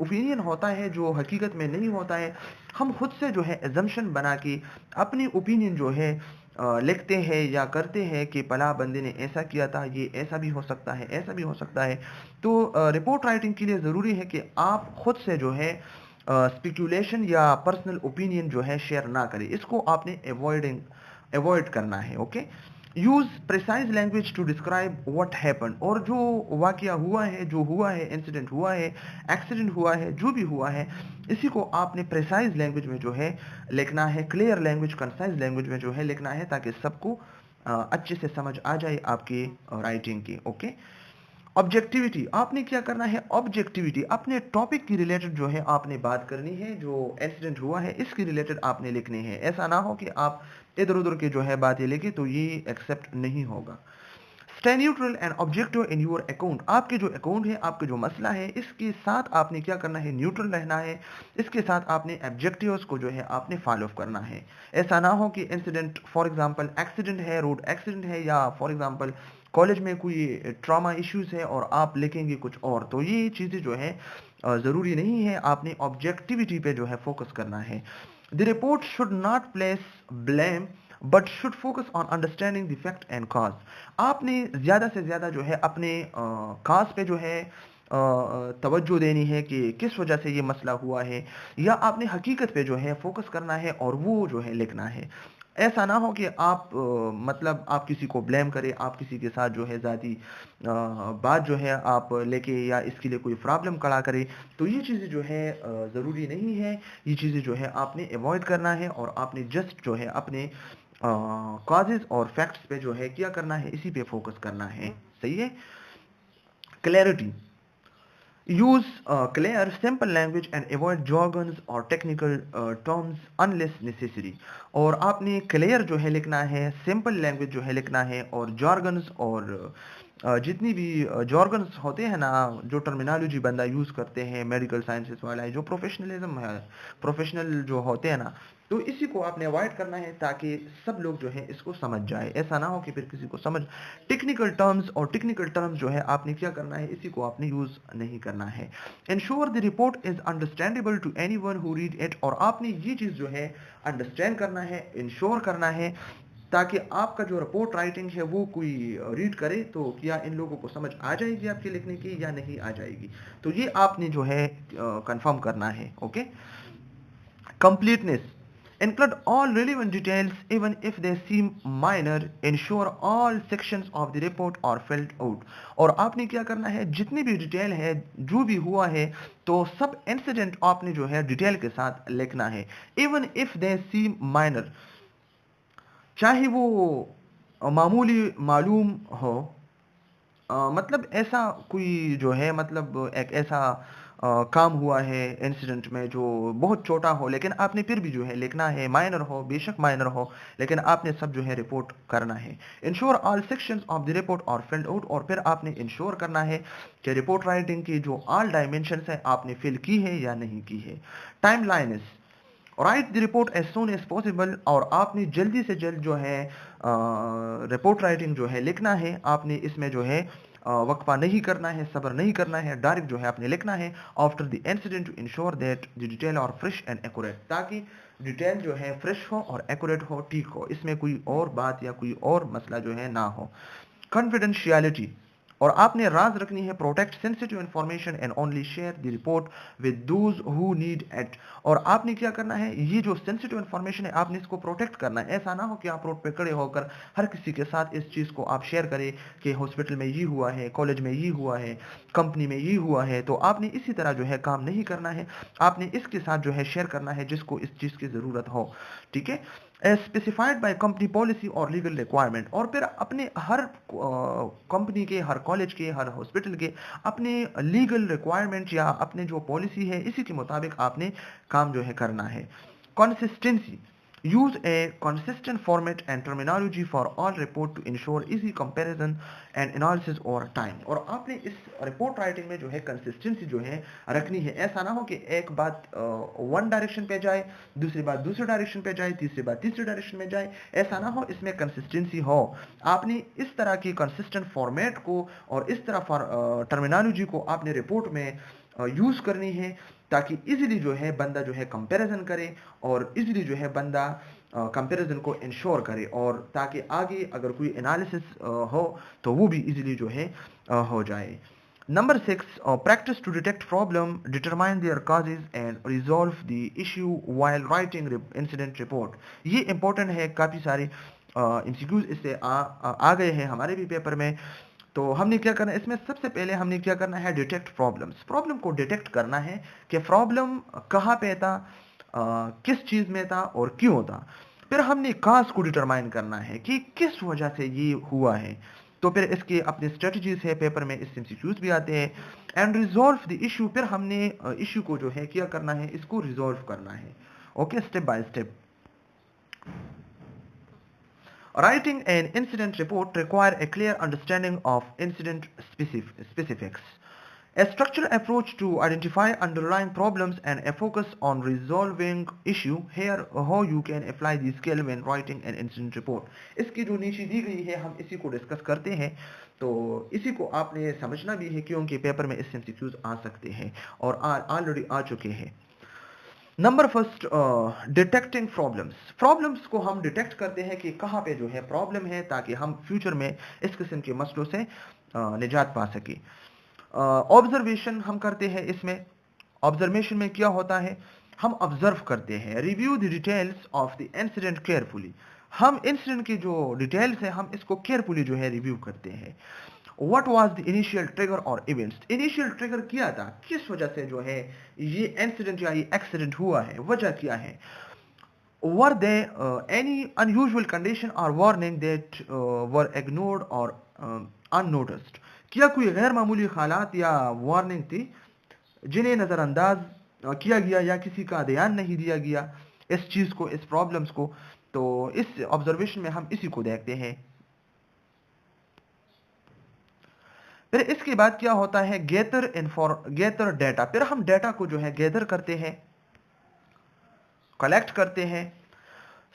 ओपिनियन होता है जो हकीकत में नहीं होता है। हम खुद से जो है एजम्पशन बना के अपनी ओपिनियन जो है लिखते हैं या करते हैं कि फला बंदे ने ऐसा किया था, ये ऐसा भी हो सकता है, ऐसा भी हो सकता है। तो रिपोर्ट राइटिंग के लिए ज़रूरी है कि आप खुद से जो है स्पेक्यूलेशन या पर्सनल ओपिनियन जो है शेयर ना करें, इसको आपने अवॉइड करना है। Okay, use precise language to describe what happen, और जो वाकया हुआ है, जो हुआ है, इंसिडेंट हुआ है, एक्सीडेंट हुआ है, जो भी हुआ है, इसी को आपने प्रिसाइज लैंग्वेज में जो है लिखना है, क्लियर लैंग्वेज, कंसाइज लैंग्वेज में जो है लिखना है, ताकि सबको अच्छे से समझ आ जाए आपकी राइटिंग की। ओके, ऑब्जेक्टिविटी, आपने क्या करना है, ऑब्जेक्टिविटी अपने टॉपिक की रिलेटेड जो है आपने बात करनी है, जो इंसिडेंट हुआ है इसकी रिलेटेड आपने लिखनी है। ऐसा ना हो कि आप इधर उधर के जो है बातें लिखे, तो ये एक्सेप्ट नहीं होगा। Stay neutral and objective in your account, आपके जो अकाउंट है, आपके जो मसला है, इसके साथ आपने क्या करना है, न्यूट्रल रहना है। इसके साथ आपने ऑब्जेक्टिव्स को जो है आपने फॉलो करना है। ऐसा ना हो कि इंसिडेंट, फॉर एग्जांपल एक्सीडेंट है, रोड एक्सीडेंट है, या फॉर एग्जांपल कॉलेज में कोई ट्रॉमा इश्यूज है और आप लिखेंगे कुछ और, तो ये चीज़ें जो है ज़रूरी नहीं है। आपने ऑब्जेक्टिविटी पे जो है फोकस करना है। The report should not place blame but should focus on understanding the fact and cause, आपने ज़्यादा से ज़्यादा जो है अपने काज पे जो है तवज्जो देनी है कि किस वजह से ये मसला हुआ है, या आपने हकीकत पे जो है फोकस करना है और वो जो है लिखना है। ऐसा ना हो कि आप मतलब आप किसी को ब्लेम करें, आप किसी के साथ जो है ज़ाती बात जो है आप लेके, या इसके लिए कोई प्रॉब्लम खड़ा करें। तो ये चीज़ें जो है ज़रूरी नहीं है। ये चीज़ें जो है आपने अवॉइड करना है, और आपने जस्ट जो है अपने कॉजेज और फैक्ट्स पे जो है क्या करना है, इसी पे फोकस करना है। सही है। Clarity, use clear simple language and avoid jargons और टेक्निकल टर्म्स अनलेस नेसेसरी, और आपने क्लियर जो है लिखना है, सिंपल लैंग्वेज जो है लिखना है, और jargons और जितनी भी jargons होते हैं ना, जो टर्मिनोलॉजी बंदा यूज़ करते हैं, मेडिकल साइंसेस वाला है, जो प्रोफेशनलिज्म है, प्रोफेशनल जो होते हैं ना, तो इसी को आपने अवॉइड करना है, ताकि सब लोग जो है इसको समझ जाए। ऐसा ना हो कि फिर किसी को समझ, टेक्निकल टर्म्स, और टेक्निकल टर्म्स जो है आपने क्या करना है, इसी को आपने यूज़ नहीं करना है। Ensure the report is understandable to anyone who read it, और आपने ये चीज़ जो है अंडरस्टैंड करना है, इंश्योर करना है, ताकि आपका जो रिपोर्ट राइटिंग है वो कोई रीड करे तो क्या इन लोगों को समझ आ जाएगी आपके लिखने की या नहीं आ जाएगी। तो ये आपने जो है कंफर्म करना है। Okay, completeness, include all relevant details even if they seem minor, ensure all sections of the report are filled out, और आपने क्या करना है, जितनी भी डिटेल है, जो भी हुआ है, तो सब इंसिडेंट आपने जो है डिटेल के साथ लिखना है। even if they seem minor, चाहे वो मामूली मालूम हो, मतलब ऐसा कोई जो है, मतलब एक ऐसा काम हुआ है इंसिडेंट में जो बहुत छोटा हो, लेकिन आपने फिर भी जो है लिखना है, माइनर हो, बेशक माइनर हो, लेकिन आपने सब जो है रिपोर्ट करना है। Ensure all sections of the report और फिल्ड आउट, और फिर आपने इंश्योर करना है कि रिपोर्ट राइटिंग की जो ऑल डायमेंशंस है आपने फिल की है या नहीं की है। Timeline is write the report as soon as possible, और आपने जल्दी से जल्द जो है रिपोर्ट राइटिंग जो है लिखना है। आपने इसमें जो है वक्फा नहीं करना है, सब्र नहीं करना है, डायरेक्ट जो है आपने लिखना है after the incident to ensure that the detail are fresh and accurate, ताकि डिटेल जो है फ्रेश हो और एक्यूरेट हो, ठीक हो, इसमें कोई और बात या कोई और मसला जो है ना हो। कॉन्फिडेंशियलिटी, और आपने राज रखनी है, protect sensitive information and only share the report with those who need it, और आपने क्या करना है, ये जो सेंसिटिव इंफॉर्मेशन है आपने इसको प्रोटेक्ट करना है। ऐसा ना हो कि आप रोड पे खड़े होकर हर किसी के साथ इस चीज़ को आप शेयर करें कि हॉस्पिटल में ये हुआ है, कॉलेज में ये हुआ है, कंपनी में ये हुआ है, तो आपने इसी तरह जो है काम नहीं करना है। आपने इसके साथ जो है शेयर करना है जिसको इस चीज़ की ज़रूरत हो, ठीक है, as specified by company policy और लीगल रिक्वायरमेंट, और फिर अपने हर कंपनी के, हर कॉलेज के, हर हॉस्पिटल के अपने लीगल रिक्वायरमेंट या अपने जो पॉलिसी है इसी के मुताबिक आपने काम जो है करना है। Consistency, use a consistent format and terminology for all report to ensure easy comparison and analysis over time, और आपने इस रिपोर्ट राइटिंग में जो है कंसिस्टेंसी जो है रखनी है। ऐसा ना हो कि एक बात वन डायरेक्शन पे जाए, दूसरी बात दूसरे डायरेक्शन पे जाए, तीसरी बात तीसरे डायरेक्शन में जाए, ऐसा ना हो, इसमें कंसिस्टेंसी हो। आपने इस तरह की कंसिस्टेंट फॉर्मेट को और इस तरह टर्मिनोलॉजी को आपने रिपोर्ट में यूज़ करनी है, ताकि इजीली जो है बंदा जो है कंपैरिजन करे, और इजीली जो है बंदा कंपैरिजन को इंश्योर करे, और ताकि आगे अगर कोई एनालिसिस हो तो वो भी इजीली जो है हो जाए। Number 6, practice to detect problem, determine their causes and resolve the issue while writing incident report. ये इंपॉर्टेंट है, काफ़ी सारे एमसीक्यूज इससे आ गए हैं हमारे भी पेपर में। तो हमने क्या करना है इसमें, सबसे पहले हमने क्या करना है, डिटेक्ट प्रॉब्लम्स, प्रॉब्लम को डिटेक्ट करना है कि प्रॉब्लम कहाँ पे था, किस चीज़ में था और क्यों था। फिर हमने काज को डिटरमाइन करना है कि किस वजह से ये हुआ है। तो फिर इसके अपने स्ट्रेटजीज है, पेपर में इससे एमसीक्यूज भी आते हैं। एंड रिजॉल्व द इशू, फिर हमने इशू को जो है क्या करना है, इसको रिजॉल्व करना है। Okay, step by step. Writing an incident report requires a clear understanding of incident specifics, a structured approach to identify underlying problems, and a focus on resolving issue. Here, how you can apply the skill when writing an incident report. इसकी जो नीचे दी गई है हम इसी को discuss करते हैं, तो इसी को आपने समझना भी है क्योंकि पेपर में इससे एमसीक्यूज आ सकते हैं और ऑलरेडी आ चुके हैं। Number first, detecting problems, problems को हम डिटेक्ट करते हैं कि कहाँ पे जो है प्रॉब्लम है, ताकि हम फ्यूचर में इस किस्म के मसलों से निजात पा सके। ऑब्जर्वेशन हम करते हैं इसमें। ऑब्जर्वेशन में क्या होता है, हम ऑब्जर्व करते हैं। Review the details of the incident carefully, हम इंसिडेंट की जो डिटेल्स है हम इसको केयरफुली जो है रिव्यू करते हैं। What was the initial trigger or events? Initial trigger क्या था, किस वजह से जो है ये इंसिडेंट या ये एक्सीडेंट हुआ है, वजह क्या है। Were there any unusual condition or warning that were ignored or unnoticed? क्या कोई गैर मामूली हालात या वार्निंग थी जिन्हें नज़रअंदाज किया गया या किसी का ध्यान नहीं दिया गया इस चीज़ को, इस प्रॉब्लम्स को। तो इस ऑब्जर्वेशन में हम इसी को देखते हैं। फिर इसके बाद क्या होता है, गेटर डेटा, फिर हम डेटा को जो है गैदर करते हैं, कलेक्ट करते हैं।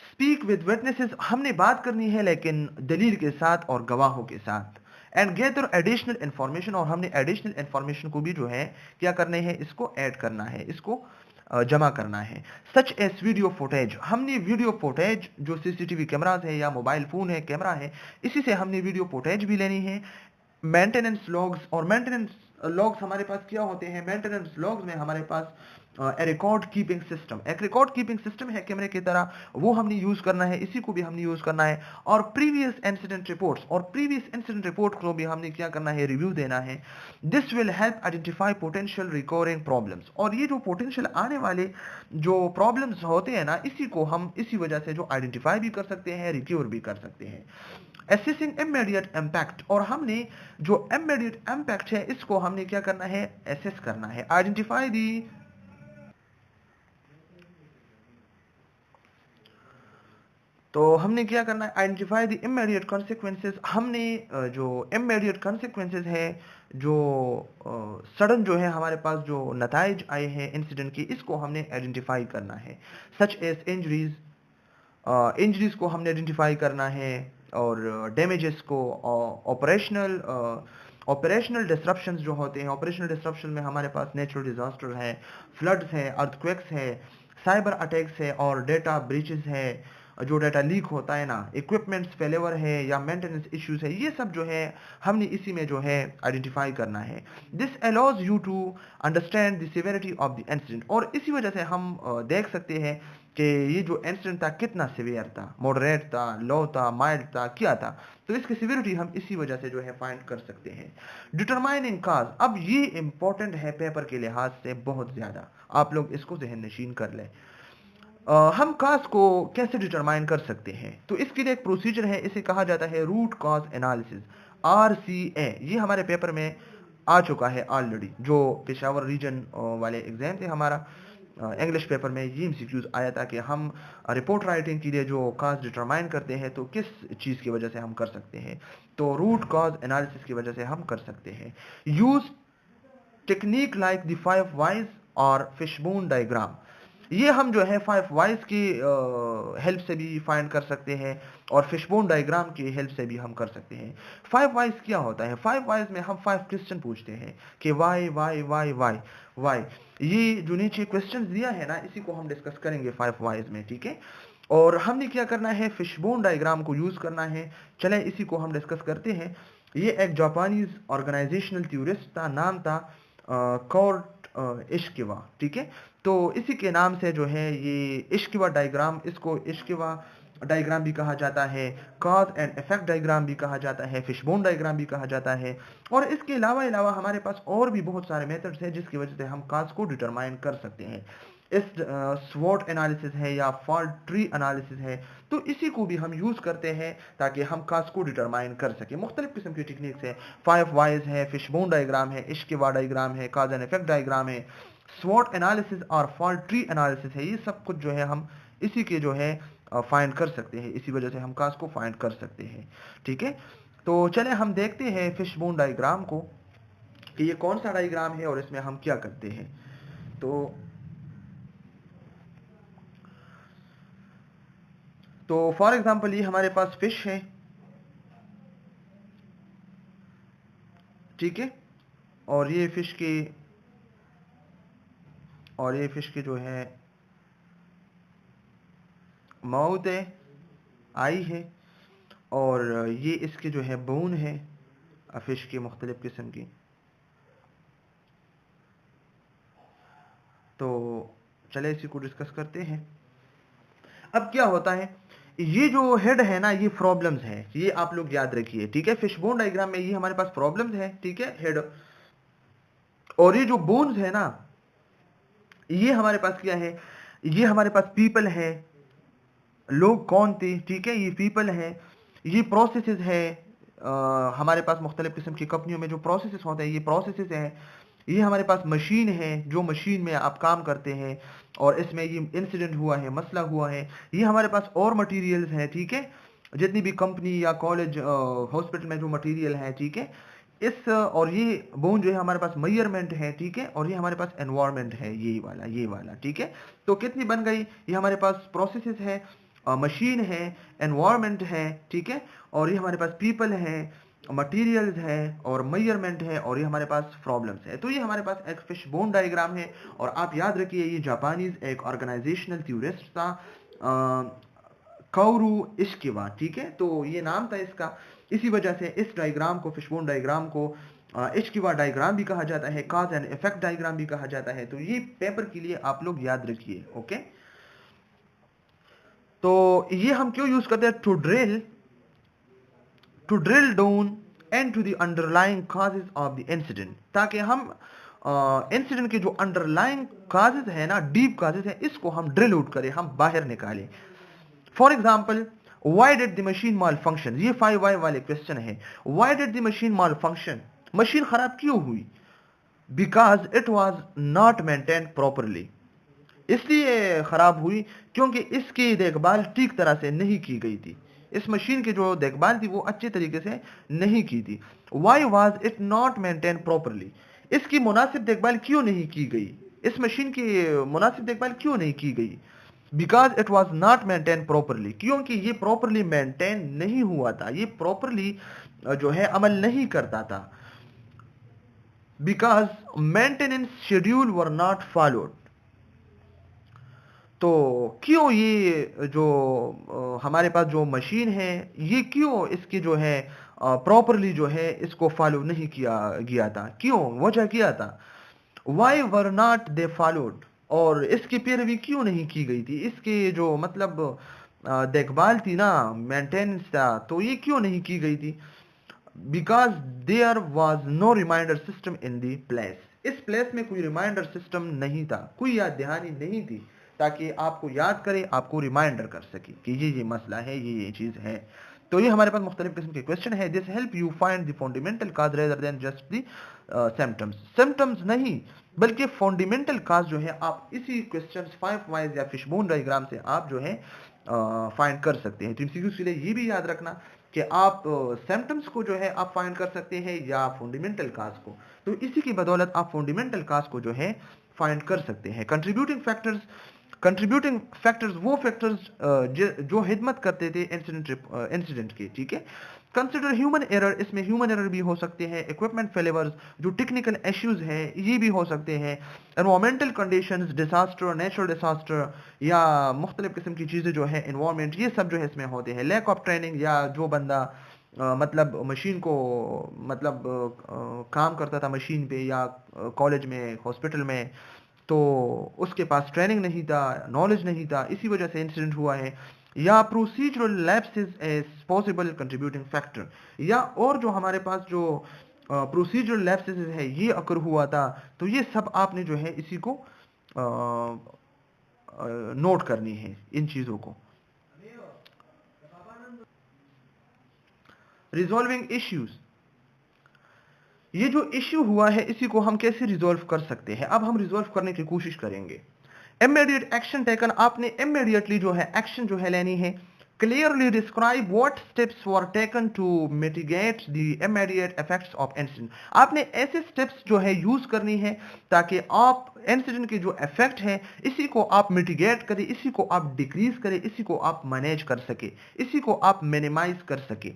स्पीक विद विटनेसेस, हमने बात करनी है लेकिन दलील के साथ और गवाहों के साथ। एंड गैदर एडिशनल इंफॉर्मेशन, और हमने एडिशनल इंफॉर्मेशन को भी जो है क्या करने हैं, इसको ऐड करना है, इसको जमा करना है। सच एस वीडियो फुटेज, हमने वीडियो फुटेज जो सीसीटीवी कैमराज है या मोबाइल फोन है, कैमरा है, इसी से हमने वीडियो फुटेज भी लेनी है। मेंटेनेंस लॉग्स, और मेंटेनेंस लॉग्स हमारे पास क्या होते हैं, मेंटेनेंस लॉग्स में हमारे पास रिकॉर्ड कीपिंग सिस्टम, एक रिकॉर्ड कीपिंग सिस्टम है कैमरे की तरह, वो हमने यूज करना है, इसी को भी हमने यूज करना है। और प्रीवियस इंसिडेंट रिपोर्ट्स, और प्रीवियस इंसिडेंट रिपोर्ट को भी हमने क्या करना है, रिव्यू देना है। This will help identify potential recurring problems, और ये जो पोटेंशियल आने वाले जो प्रॉब्लम्स होते हैं ना, इसी को हम इसी वजह से जो आइडेंटिफाई भी कर सकते हैं, रिक्योर भी कर सकते हैं। एसेसिंग इमीडिएट इम्पैक्ट, और हमने जो इमीडिएट इम्पैक्ट है इसको हमने क्या करना है, एसेस करना है। आइडेंटिफाई दी, तो हमने क्या करना है, आइडेंटिफाई द इमीडिएट कॉन्सिक्वेंसेज। हमने जो इमीडिएट कॉन्सिक्वेंसेज है, जो सडन जो है हमारे पास जो नताइज आए हैं इंसिडेंट की, इसको हमने आइडेंटिफाई करना है। सच एज इंजरीज, इंजरीज को हमने आइडेंटिफाई करना है, और डैमेजेस को, ऑपरेशनल ऑपरेशनल डिस्ट्रप्शंस जो होते हैं, ऑपरेशनल डिस्ट्रप्शन में हमारे पास नेचुरल डिजास्टर है, फ्लड्स है, अर्थक्वेक्स है, साइबर अटैक्स है, और डेटा ब्रीचेस है, जो डाटा लीक होता है ना, इक्विपमेंट्स फेलेवर है, या मेंटेनेंस इश्यूज है, ये सब जो है हमने इसी में जो है आइडेंटिफाई करना है। This allows you to understand the severity of the incident, और इसी वजह से हम देख सकते हैं कि ये जो इंसिडेंट था कितना सिवियर था, मॉडरेट था, लो था, माइल्ड था, क्या था। तो इसकी सिवियरिटी हम इसी वजह से जो है फाइंड कर सकते हैं। डिटरमाइनिंग काज, अब ये इंपॉर्टेंट है पेपर के लिहाज से बहुत ज्यादा, आप लोग इसको जहन नशीन कर लें। हम काज को कैसे डिटरमाइन कर सकते हैं, तो इसके लिए एक प्रोसीजर है, इसे कहा जाता है रूट कॉज एनालिसिस, RCA। ये हमारे पेपर में आ चुका है ऑलरेडी, जो पेशावर रीजन वाले एग्जाम थे हमारा, इंग्लिश पेपर में ये MCQs आया था कि हम रिपोर्ट राइटिंग के लिए जो काज डिटरमाइन करते हैं तो किस चीज़ की वजह से हम कर सकते हैं, तो रूट कॉज एनालिसिस की वजह से हम कर सकते हैं। Use technique like the 5 wise और फिशबोन डायग्राम, ये हम जो है 5 वाइज की हेल्प से भी फाइंड कर सकते हैं, और फिशबोन डायग्राम की हेल्प से भी हम कर सकते हैं। 5 वाइज क्या होता है, 5 वाइज में हम 5 क्वेश्चन पूछते हैं कि why why why why why, ये जो नीचे क्वेश्चन दिया है ना, इसी को हम डिस्कस करेंगे 5 वाइज में, ठीक है। और हमने क्या करना है, फिशबोन डायग्राम को यूज करना है। चले इसी को हम डिस्कस करते हैं। ये एक जापानीज ऑर्गेनाइजेशनल थ्योरिस्ट था, नाम था कोर्ट इश्किवा, ठीक है। तो इसी के नाम से जो है ये इश्किवा डायग्राम, इसको इश्किवा डायग्राम भी कहा जाता है, कॉज एंड इफेक्ट डायग्राम भी कहा जाता है, फिशबोन डायग्राम भी कहा जाता है। और इसके अलावा हमारे पास और भी बहुत सारे मेथड्स हैं जिसकी वजह से हम कॉज को डिटरमाइन कर सकते हैं। इस स्वॉट एनालिसिस है या फॉल्ट ट्री एनालिसिस है, तो इसी को भी हम यूज करते हैं ताकि हम काज को डिटरमाइन कर सकें। मुख्तलिफ किस्म की टेक्निक्स है, 5 वाइज है, फिशबोन डायग्राम है, इश्किवा डायग्राम है, काज एंड इफेक्ट डायग्राम है, स्वॉट एनालिसिस और फॉल्ट ट्री एनालिसिस है। ये सब कुछ जो है हम इसी के जो है फाइंड कर सकते हैं, इसी वजह से हम काज को फाइंड कर सकते हैं, ठीक है। तो चले हम देखते हैं फिशबोन डायग्राम को कि ये कौन सा डायग्राम है और इसमें हम क्या करते हैं। तो फॉर एग्जांपल ये हमारे पास फिश है, ठीक है, और ये फिश की जो है माउथ है, आई है, और ये इसके जो है बोन है, फिश की मुख्तलिफ किस्म की। तो चले इसी को डिस्कस करते हैं। अब क्या होता है, ये जो हेड है ना, ये प्रॉब्लम्स है, ये आप लोग याद रखिए, ठीक है। फिशबोन डायग्राम में ये हमारे पास प्रॉब्लम्स है, ठीक है, हेड। और ये जो बोन्स है ना, ये हमारे पास क्या है, ये हमारे पास पीपल है, लोग कौन थे, ठीक है, ये पीपल है। ये प्रोसेसेस है, हमारे पास मुख्तलिफ किस्म की कंपनियों में जो प्रोसेसेस होते हैं, ये प्रोसेसेस हैं। ये हमारे पास मशीन है, जो मशीन में आप काम करते हैं, और इसमें ये इंसिडेंट हुआ है, मसला हुआ है। ये हमारे पास और मटेरियल्स हैं, ठीक है, जितनी भी कंपनी या कॉलेज हॉस्पिटल में जो मटेरियल है, ठीक है। और ये बोन जो है हमारे पास मेजरमेंट है, ठीक है, और ये हमारे पास एनवायरनमेंट है, ये वाला, ठीक है। तो कितनी बन गई, ये हमारे पास प्रोसेसेस है, मशीन है, एनवायरनमेंट है, ठीक है, और ये हमारे पास पीपल है, मटेरियल्स है, और मेजरमेंट है, और ये हमारे पास प्रॉब्लम्स है। तो ये हमारे पास एक फिश बोन डायग्राम है। और आप याद रखिए, ये जापानीज एक ऑर्गेनाइजेशनल थ्योरिस्ट था, काउरू इश्किवा, ठीक है। तो ये नाम था इसका, इसी वजह से इस डायग्राम को, फिशबोन डायग्राम को HQR डायग्राम भी कहा जाता है, काज एंड इफेक्ट डायग्राम भी कहा जाता है। तो ये पेपर के लिए आप लोग याद रखिए। ओके, तो ये हम क्यों यूज करते हैं? To drill down and to the underlying causes of the incident, ताकि हम इंसिडेंट के जो अंडरलाइंग काजेज है ना, डीप काजेज है, इसको हम ड्रिल आउट करें, हम बाहर निकालें। For example, why did the machine mall function, ये 5 वाई वाले क्वेश्चन है। Why did the machine mall function, machine खराब क्यों हुई? Because it was not maintain properly, इसलिए खराब हुई क्योंकि इसकी देखभाल ठीक तरह से नहीं की गई थी। इस मशीन की जो देखभाल थी वो अच्छे तरीके से नहीं की थी। Why was it not maintain properly, इसकी मुनासिब देखभाल क्यों नहीं की गई? इस मशीन की मुनासिब देखभाल क्यों नहीं की गई? Because it was not maintain properly, क्योंकि ये प्रॉपरली मेंटेन नहीं हुआ था, ये प्रॉपरली जो है अमल नहीं करता था। Because maintenance schedule were not followed, तो क्यों ये जो हमारे पास जो मशीन है, ये क्यों इसकी जो है प्रॉपरली जो है इसको फॉलो नहीं किया गया था? क्यों, वजह क्या था? Why were not they followed, और इसकी पैरवी क्यों नहीं की गई थी? इसके जो मतलब देखभाल थी ना, मेंटेनेंस था, तो ये क्यों नहीं की गई थी? Because there was no reminder system in the place, इस प्लेस में कोई रिमाइंडर सिस्टम नहीं था, कोई याद दहानी नहीं थी ताकि आपको याद करे, आपको रिमाइंडर कर सके कि ये मसला है, ये चीज है। तो ये हमारे पास मुख्तलिफ किस्म के क्वेश्चन है। This help you find the fundamental cause rather than just the symptoms, symptoms नहीं बल्कि फंडामेंटल काज जो है आप इसी क्वेश्चन 5 वाइज या फिशबोन डायग्राम से आप जो है फाइंड कर सकते हैं। तो एमसीक्यूज के लिए ये भी याद रखना कि आप सिम्टम्स को जो है आप फाइंड कर सकते हैं या फंडामेंटल काज को, तो इसी की बदौलत आप फंडामेंटल काज को जो है फाइंड कर सकते हैं। कंट्रीब्यूटिंग फैक्टर्स वो फैक्टर्स जो हिदमत करते थे इंसिडेंट के, ठीक है। कंसिडर ह्यूमन एरर, इसमें ह्यूमन एरर भी हो सकते हैं। इक्विपमेंट फेलिवर्स, जो टेक्निकल इश्यूज हैं, ये भी हो सकते हैं। Environmental conditions, disaster, natural disaster या मुख्तलिफ किस्म की चीज़ें जो है, इन्वायरमेंट, ये सब जो है इसमें होते हैं। लैक ऑफ ट्रेनिंग, या जो बंदा मतलब मशीन को मतलब काम करता था मशीन पे या कॉलेज में, हॉस्पिटल में, तो उसके पास ट्रेनिंग नहीं था, नॉलेज नहीं था, इसी वजह से इंसिडेंट हुआ है। या procedural lapses as possible contributing factor, या और जो हमारे पास जो प्रोसीजरल लैप्सेस है ये अकर हुआ था, तो ये सब आपने जो है इसी को नोट करनी है, इन चीज़ों को। रिजॉल्विंग इश्यूज, ये जो इश्यू हुआ है इसी को हम कैसे रिजॉल्व कर सकते हैं? अब हम रिजॉल्व करने की कोशिश करेंगे। इमीडिएट एक्शन टेकन, आपने इमीडिएटली जो है एक्शन जो है लेनी है। Clearly describe what steps were taken to mitigate the immediate effects of incident, आपने ऐसे स्टेप्स जो है यूज करनी है ताकि आप इंसिडेंट के जो इफेक्ट है इसी को आप मिटिगेट करें, इसी को आप डिक्रीज करें, इसी को आप मैनेज कर सके, इसी को आप मिनिमाइज कर सके।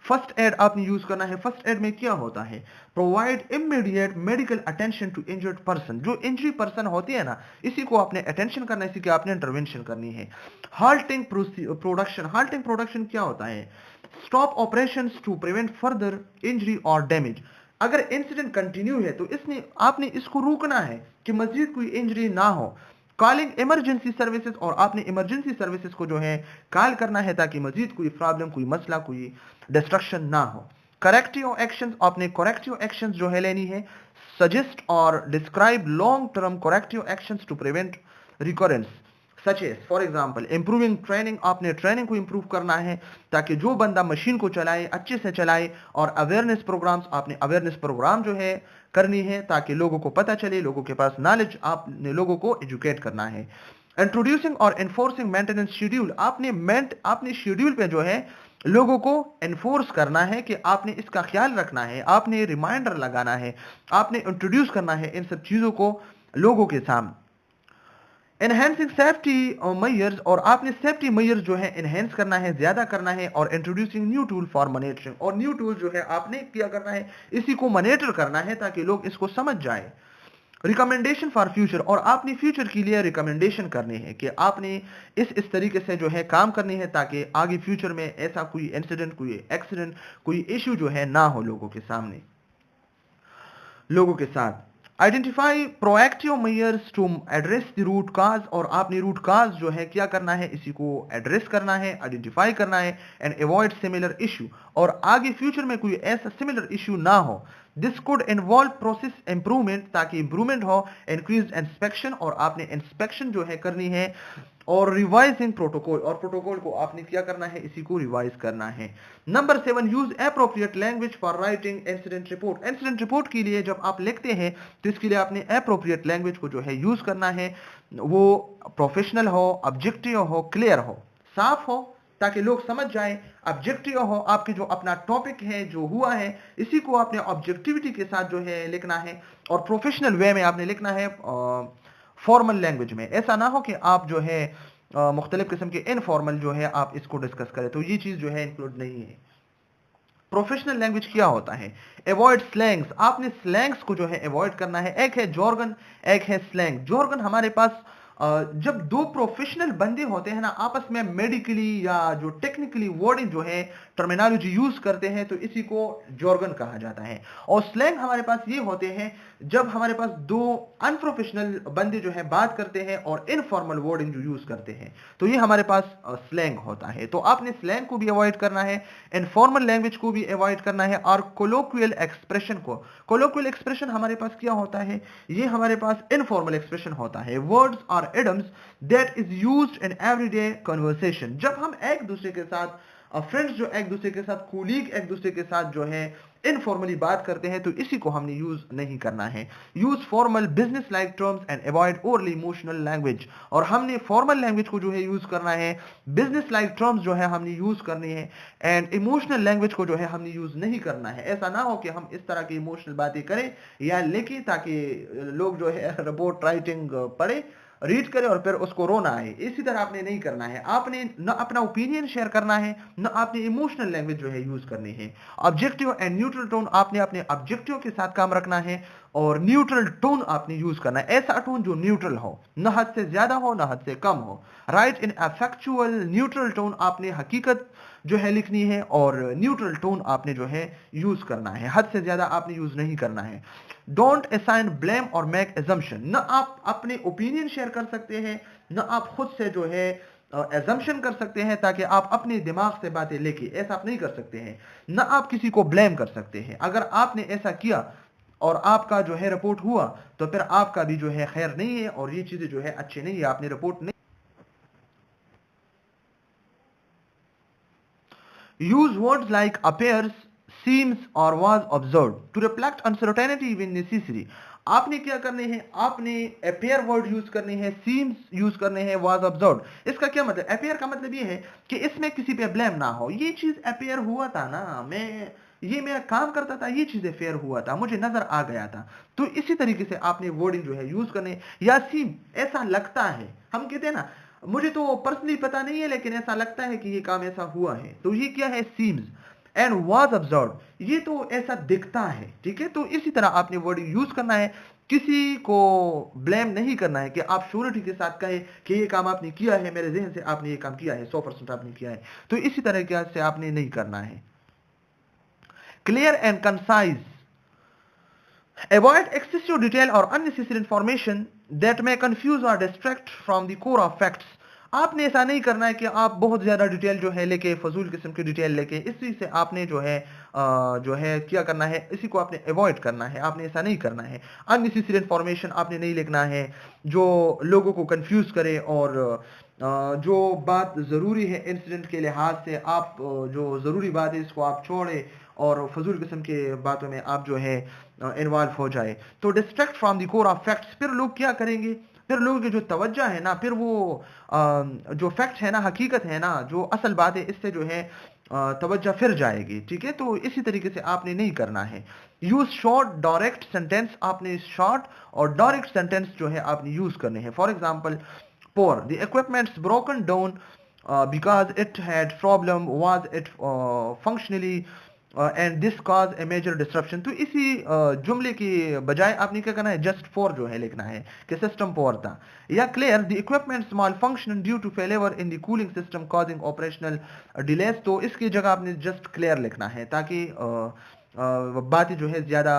फर्स्ट एड आपने यूज करना है। फर्स्ट एड में क्या होता है? Provide immediate medical attention to injured person, जो इंजरी पर्सन होती है ना, इसी को आपने अटेंशन करना है, इसी की आपने इंटरवेंशन करनी है। हाल्टिंग प्रोडक्शन, हाल्टिंग प्रोडक्शन क्या होता है? Stop operations to prevent further injury और डैमेज, अगर इंसिडेंट कंटिन्यू है तो इसने आपने इसको रोकना है कि मजीद कोई इंजरी ना हो। कॉलिंग इमरजेंसी सर्विसेज, और आपने इमरजेंसी सर्विसेज को जो है कॉल करना है ताकि मजीद कोई प्रॉब्लम, कोई मसला, कोई डिस्ट्रक्शन ना हो। करेक्टिव एक्शंस, आपने करेक्टिव एक्शंस जो है लेनी है। सजेस्ट और describe long term corrective actions to prevent recurrence, such as for example improving training, आपने ट्रेनिंग को इंप्रूव करना है ताकि जो बंदा मशीन को चलाए अच्छे से चलाए। और अवेयरनेस प्रोग्राम्स, आपने अवेयरनेस प्रोग्राम जो है करनी है ताकि लोगों को पता चले, लोगों के पास नॉलेज, आपने लोगों को एजुकेट करना है। इंट्रोड्यूसिंग और एनफोर्सिंग मेंटेनेंस शेड्यूल, आपने शेड्यूल पे जो है लोगों को एनफोर्स करना है कि आपने इसका ख्याल रखना है, आपने रिमाइंडर लगाना है, आपने इंट्रोड्यूस करना है इन सब चीजों को लोगों के सामने। एनहेंसिंग सेफ्टी मेजर्स, और आपने सेफ्टी मेजर्स जो है एनहेंस करना है, ज्यादा करना है। और introducing new tool for monitoring, और न्यू टूल जो है आपने क्या करना है, इसी को मॉनिटर करना है ताकि लोग इसको समझ जाए। रिकमेंडेशन फॉर फ्यूचर, और आपने फ्यूचर के लिए रिकमेंडेशन करनी है कि आपने इस तरीके से जो है काम करनी है ताकि आगे फ्यूचर में ऐसा कोई इंसिडेंट, कोई एक्सीडेंट, कोई इश्यू जो है ना हो लोगों के सामने। लोगों के साथ। Identify proactive measures to address the root cause, और आपने रूट काज जो है क्या करना है, इसी को एड्रेस करना है, आइडेंटिफाई करना है, एंड अवॉइड सिमिलर इशू, और आगे फ्यूचर में कोई ऐसा सिमिलर इशू ना हो। This could involve process improvement, ताकि इंप्रूवमेंट हो, इंक्रीज इंस्पेक्शन, और आपने इंस्पेक्शन जो है करनी है, और रिवाइजिंग प्रोटोकॉल, और प्रोटोकॉल को आपने क्या करना है, इसी को रिवाइज करना है। Number 7, use appropriate language for writing incident report. Incident report के लिए जब आप लिखते हैं तो इसके लिए आपने एप्रोप्रिएट लैंग्वेज को जो है यूज करना है, वो प्रोफेशनल हो, ऑब्जेक्टिव हो, क्लियर हो, साफ हो, ताकि लोग समझ जाएं। ऑब्जेक्टिव हो, आपके जो अपना टॉपिक है, जो हुआ है, इसी को आपने ऑब्जेक्टिविटी के साथ जो है लिखना है, और प्रोफेशनल वे में आपने लिखना है, फॉर्मल लैंग्वेज में। ऐसा ना हो कि आप जो है मुख्तलिफ किस्म के इनफॉर्मल जो है आप इसको डिस्कस करें, तो ये चीज जो है इंक्लूड नहीं है। प्रोफेशनल लैंग्वेज क्या होता है, अवॉइड स्लैंग्स, आपने स्लैंग्स को जो है अवॉइड करना है। एक है जॉर्गन, एक है स्लैंग। जॉर्गन हमारे पास जब दो प्रोफेशनल बंदे होते हैं ना, आपस में मेडिकली या जो टेक्निकली वर्डिंग जो है, टर्मिनोलॉजी यूज करते हैं, तो इसी को जॉर्गन कहा जाता है। और स्लैंग हमारे पास ये होते हैं जब हमारे पास दो अनप्रोफेशनल बंदे जो है बात करते हैं और इनफॉर्मल वर्डिंग जो यूज करते हैं, तो ये हमारे पास स्लैंग होता है। तो आपने स्लैंग को भी अवॉइड करना है, इनफॉर्मल लैंग्वेज को भी अवॉइड करना है, और कोलोक्वियल एक्सप्रेशन को। कोलोक्वियल एक्सप्रेशन हमारे पास क्या होता है, ये हमारे पास इनफॉर्मल एक्सप्रेशन होता है, वर्ड्स और idioms that is used in everyday conversation. जब हम एक दूसरे के साथ फ्रेंड्स जो एक दूसरे के साथ, कूलीग एक दूसरे के साथ जो है इनफॉर्मली बात करते हैं, तो इसी को हमने यूज नहीं करना है। Use formal business like terms and avoid overly emotional language, और हमने फॉर्मल लैंग्वेज को जो है यूज करना है, बिजनेस लाइक टर्म्स जो है हमने यूज करनी है, एंड इमोशनल लैंग्वेज को जो है हमने यूज नहीं करना है। ऐसा ना हो कि हम इस तरह की इमोशनल बातें करें या लिखें ताकि लोग जो है रिपोर्ट राइटिंग पढ़े, रीड करे और फिर उसको रोना है। इसी तरह आपने नहीं करना है। आपने न अपना ओपिनियन शेयर करना है, न आपने इमोशनल लैंग्वेज जो है यूज करनी है। ऑब्जेक्टिव एंड न्यूट्रल टोन, आपने अपने ऑब्जेक्टिव के साथ काम रखना है, और न्यूट्रल टोन आपने यूज करना है, ऐसा टोन जो न्यूट्रल हो, न हद से ज्यादा हो, न हद से कम हो। राइट इन अफेक्चुअल न्यूट्रल टोन, आपने हकीकत जो है लिखनी है, और न्यूट्रल टोन आपने जो है यूज करना है, हद से ज्यादा आपने यूज नहीं करना है। डोंट असाइन ब्लेम और मेक एजम्पशन, न आप अपने ओपिनियन शेयर कर सकते हैं, न आप खुद से जो है एजम्पशन कर सकते हैं ताकि आप अपने दिमाग से बातें लेके, ऐसा आप नहीं कर सकते हैं। न आप किसी को ब्लेम कर सकते हैं। अगर आपने ऐसा किया और आपका जो है रिपोर्ट हुआ, तो फिर आपका भी जो है खैर नहीं है, और ये चीजें जो है अच्छी नहीं है, आपने रिपोर्ट नहीं। Use words like appears, seems और was observed to reflect uncertainty when necessary। आपने क्या करने हैं, आपने appear वर्ड यूज करने हैं, seems यूज करने हैं, was observed। इसका क्या मतलब, appear का मतलब ये है कि इसमें किसी पे ब्लेम ना हो। ये चीज appear हुआ था ना, ये मेरा काम करता था, ये चीजें फेयर हुआ था, मुझे नजर आ गया था। तो इसी तरीके से आपने वर्डिंग जो है यूज करने। या सीम, ऐसा लगता है, हम कहते हैं ना मुझे तो पर्सनली पता नहीं है लेकिन ऐसा लगता है कि ये काम ऐसा हुआ है, तो ये क्या है, सीम्स। एंड वाज ऑब्जर्व, ये तो ऐसा दिखता है, ठीक है। तो इसी तरह आपने वर्ड यूज करना है, किसी को ब्लेम नहीं करना है कि आप श्योरिटी के साथ कहें कि ये काम आपने किया है, मेरे जहन से आपने ये काम किया है, 100% आपने किया है, तो इसी तरह से आपने नहीं करना है। Clear and concise, avoid excessive detail or unnecessary information that may confuse or distract from the core of facts। आपने ऐसा नहीं करना है कि आप बहुत ज्यादा डिटेल जो है लेके, फजूल किस्म की डिटेल लेके, इसी से आपने जो है क्या करना है, इसी को आपने अवॉइड करना है, आपने ऐसा नहीं करना है। अननेसेसरी इंफॉर्मेशन आपने नहीं लिखना है जो लोगों को कंफ्यूज करे, और जो बात ज़रूरी है इंसिडेंट के लिहाज से, आप जो ज़रूरी बात है इसको आप छोड़े और फजूल किस्म के बातों में आप जो है इन्वॉल्व हो जाए। तो distract from the core of facts, फिर लोग क्या करेंगे, फिर लोगों की जो तवज्जो है ना, फिर वो जो फैक्ट है ना, हकीकत है ना, जो असल बात है, इससे जो है तवज्जो फिर जाएगी, ठीक है। तो इसी तरीके से आपने नहीं करना है। यूज शॉर्ट डायरेक्ट सेंटेंस, आपने शॉर्ट और डायरेक्ट सेंटेंस जो है आपने यूज करने हैं। For example, poor, the equipment's broken down because it had problem, was it functionally and this caused a major disruption। तो इसी जुमले की बजाय आपने क्या करना है, जस्ट फॉर जो है लिखना है कि सिस्टम पोर था। या clear, the equipments malfunction due to failure in the cooling system causing operational delays, तो इसकी जगह आपने जस्ट क्लियर लिखना है ताकि बातें जो है ज़्यादा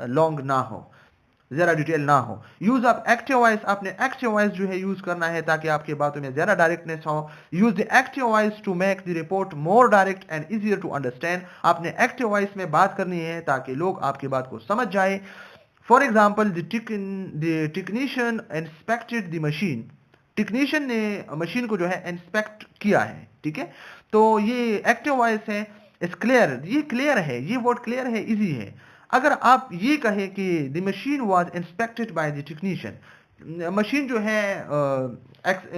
लॉन्ग ना हो, ज़्यादा डिटेल ना हो। यूज़ ऑफ एक्टिव वॉइस, आपने एक्टिव वॉइस जो है यूज़ करना है ताकि आपकी बातों में ज़्यादा डायरेक्टनेस हो। Use the active voice to make the report more direct and easier to understand, आपने एक्टिव वॉइस में बात करनी है ताकि लोग आपकी बात को समझ जाए। For example, the technician inspected the machine, technician ने मशीन को जो है इंस्पेक्ट किया है, ठीक है। तो ये एक्टिव वॉइस है। इस क्लियर, ये क्लियर है, ये वर्ड क्लियर है, इजी है। अगर आप ये कहें कि the machine was inspected by the technician, machine जो है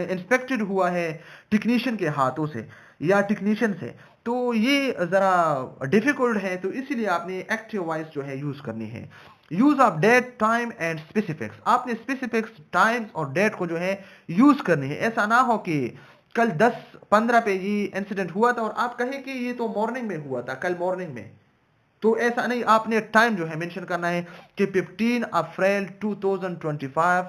इंस्पेक्टेड हुआ है टेक्नीशियन के हाथों से या टेक्नीशियन से, तो ये ज़रा डिफिकल्ट है, तो इसीलिए आपने एक्टिव वॉइस जो है यूज़ करनी है। Use of date, time and specifics, आपने स्पेसिफिक्स, टाइम्स और डेट को जो है यूज करनी है। ऐसा ना हो कि कल 10-15 पे ये इंसिडेंट हुआ था और आप कहें कि ये तो मॉर्निंग में हुआ था, कल मॉर्निंग में, तो ऐसा नहीं, आपने टाइम जो है मेंशन करना है कि 15 अप्रैल 2025